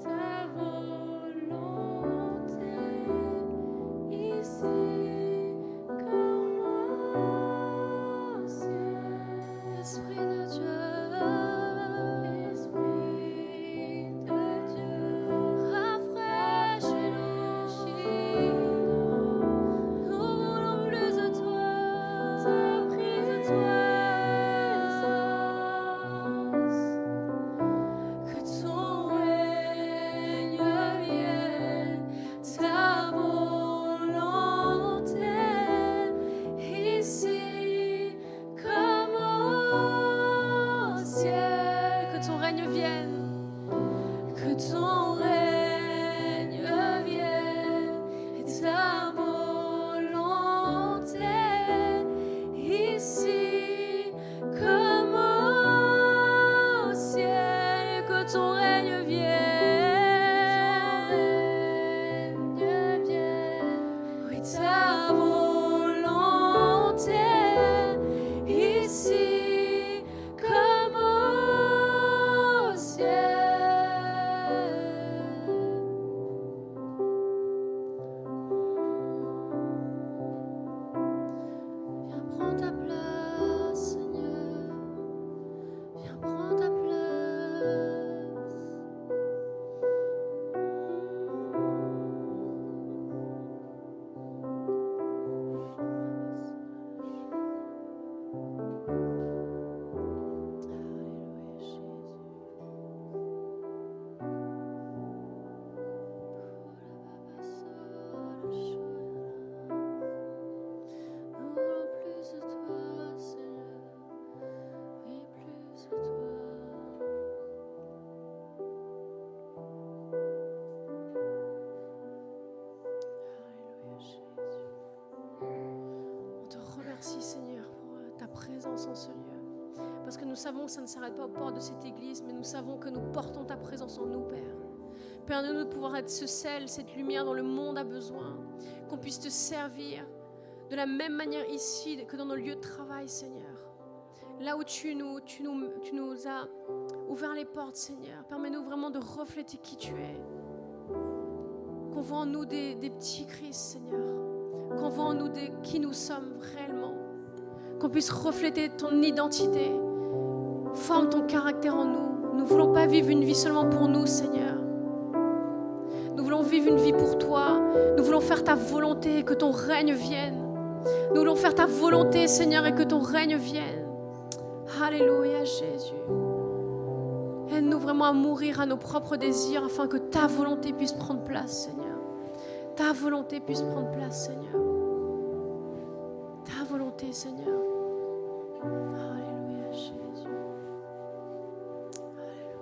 ta volonté ici comme au ciel. Esprit de Dieu, rafraîchis-nous. Nous voulons plus Merci Seigneur pour ta présence en ce lieu. Parce que nous savons que ça ne s'arrête pas aux portes de cette église, mais nous savons que nous portons ta présence en nous, Père. Père, nous de pouvoir être ce sel, cette lumière dont le monde a besoin, qu'on puisse te servir de la même manière ici que dans nos lieux de travail, Seigneur. Là où tu nous as ouvert les portes, Seigneur, permets-nous vraiment de refléter qui tu es. Qu'on voit en nous des petits Christ, Seigneur. Qu'on voit en nous qui nous sommes réellement. Qu'on puisse refléter ton identité. Forme ton caractère en nous. Nous ne voulons pas vivre une vie seulement pour nous, Seigneur. Nous voulons vivre une vie pour toi. Nous voulons faire ta volonté et que ton règne vienne. Nous voulons faire ta volonté, Seigneur, et que ton règne vienne. Alléluia, Jésus. Aide-nous vraiment à mourir à nos propres désirs afin que ta volonté puisse prendre place, Seigneur. Ta volonté puisse prendre place, Seigneur. Ta volonté, Seigneur. Alléluia, Jésus. Alléluia.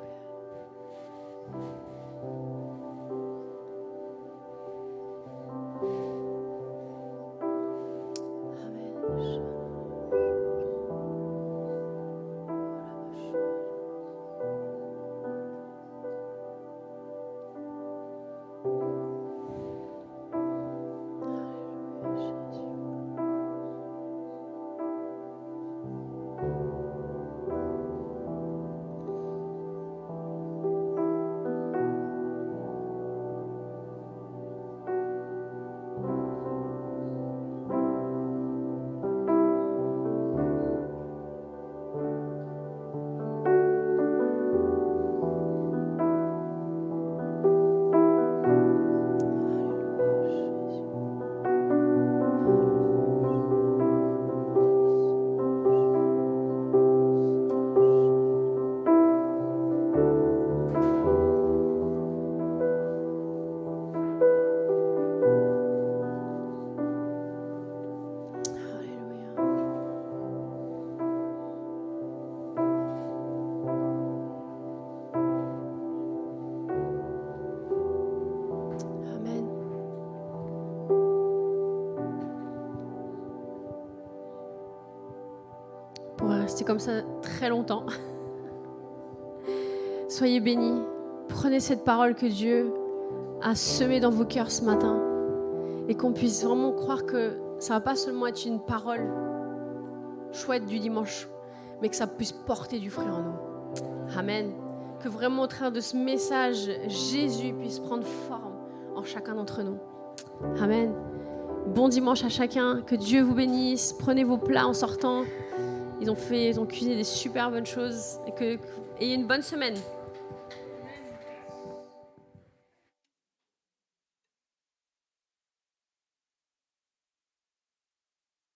Amen. Restez comme ça très longtemps. Soyez bénis. Prenez cette parole que Dieu a semée dans vos cœurs ce matin et qu'on puisse vraiment croire que ça ne va pas seulement être une parole chouette du dimanche, mais que ça puisse porter du fruit en nous. Amen. Que vraiment au travers de ce message, Jésus puisse prendre forme en chacun d'entre nous. Amen. Bon dimanche à chacun. Que Dieu vous bénisse. Prenez vos plats en sortant. Ils ont cuisiné des super bonnes choses et ayez une bonne semaine.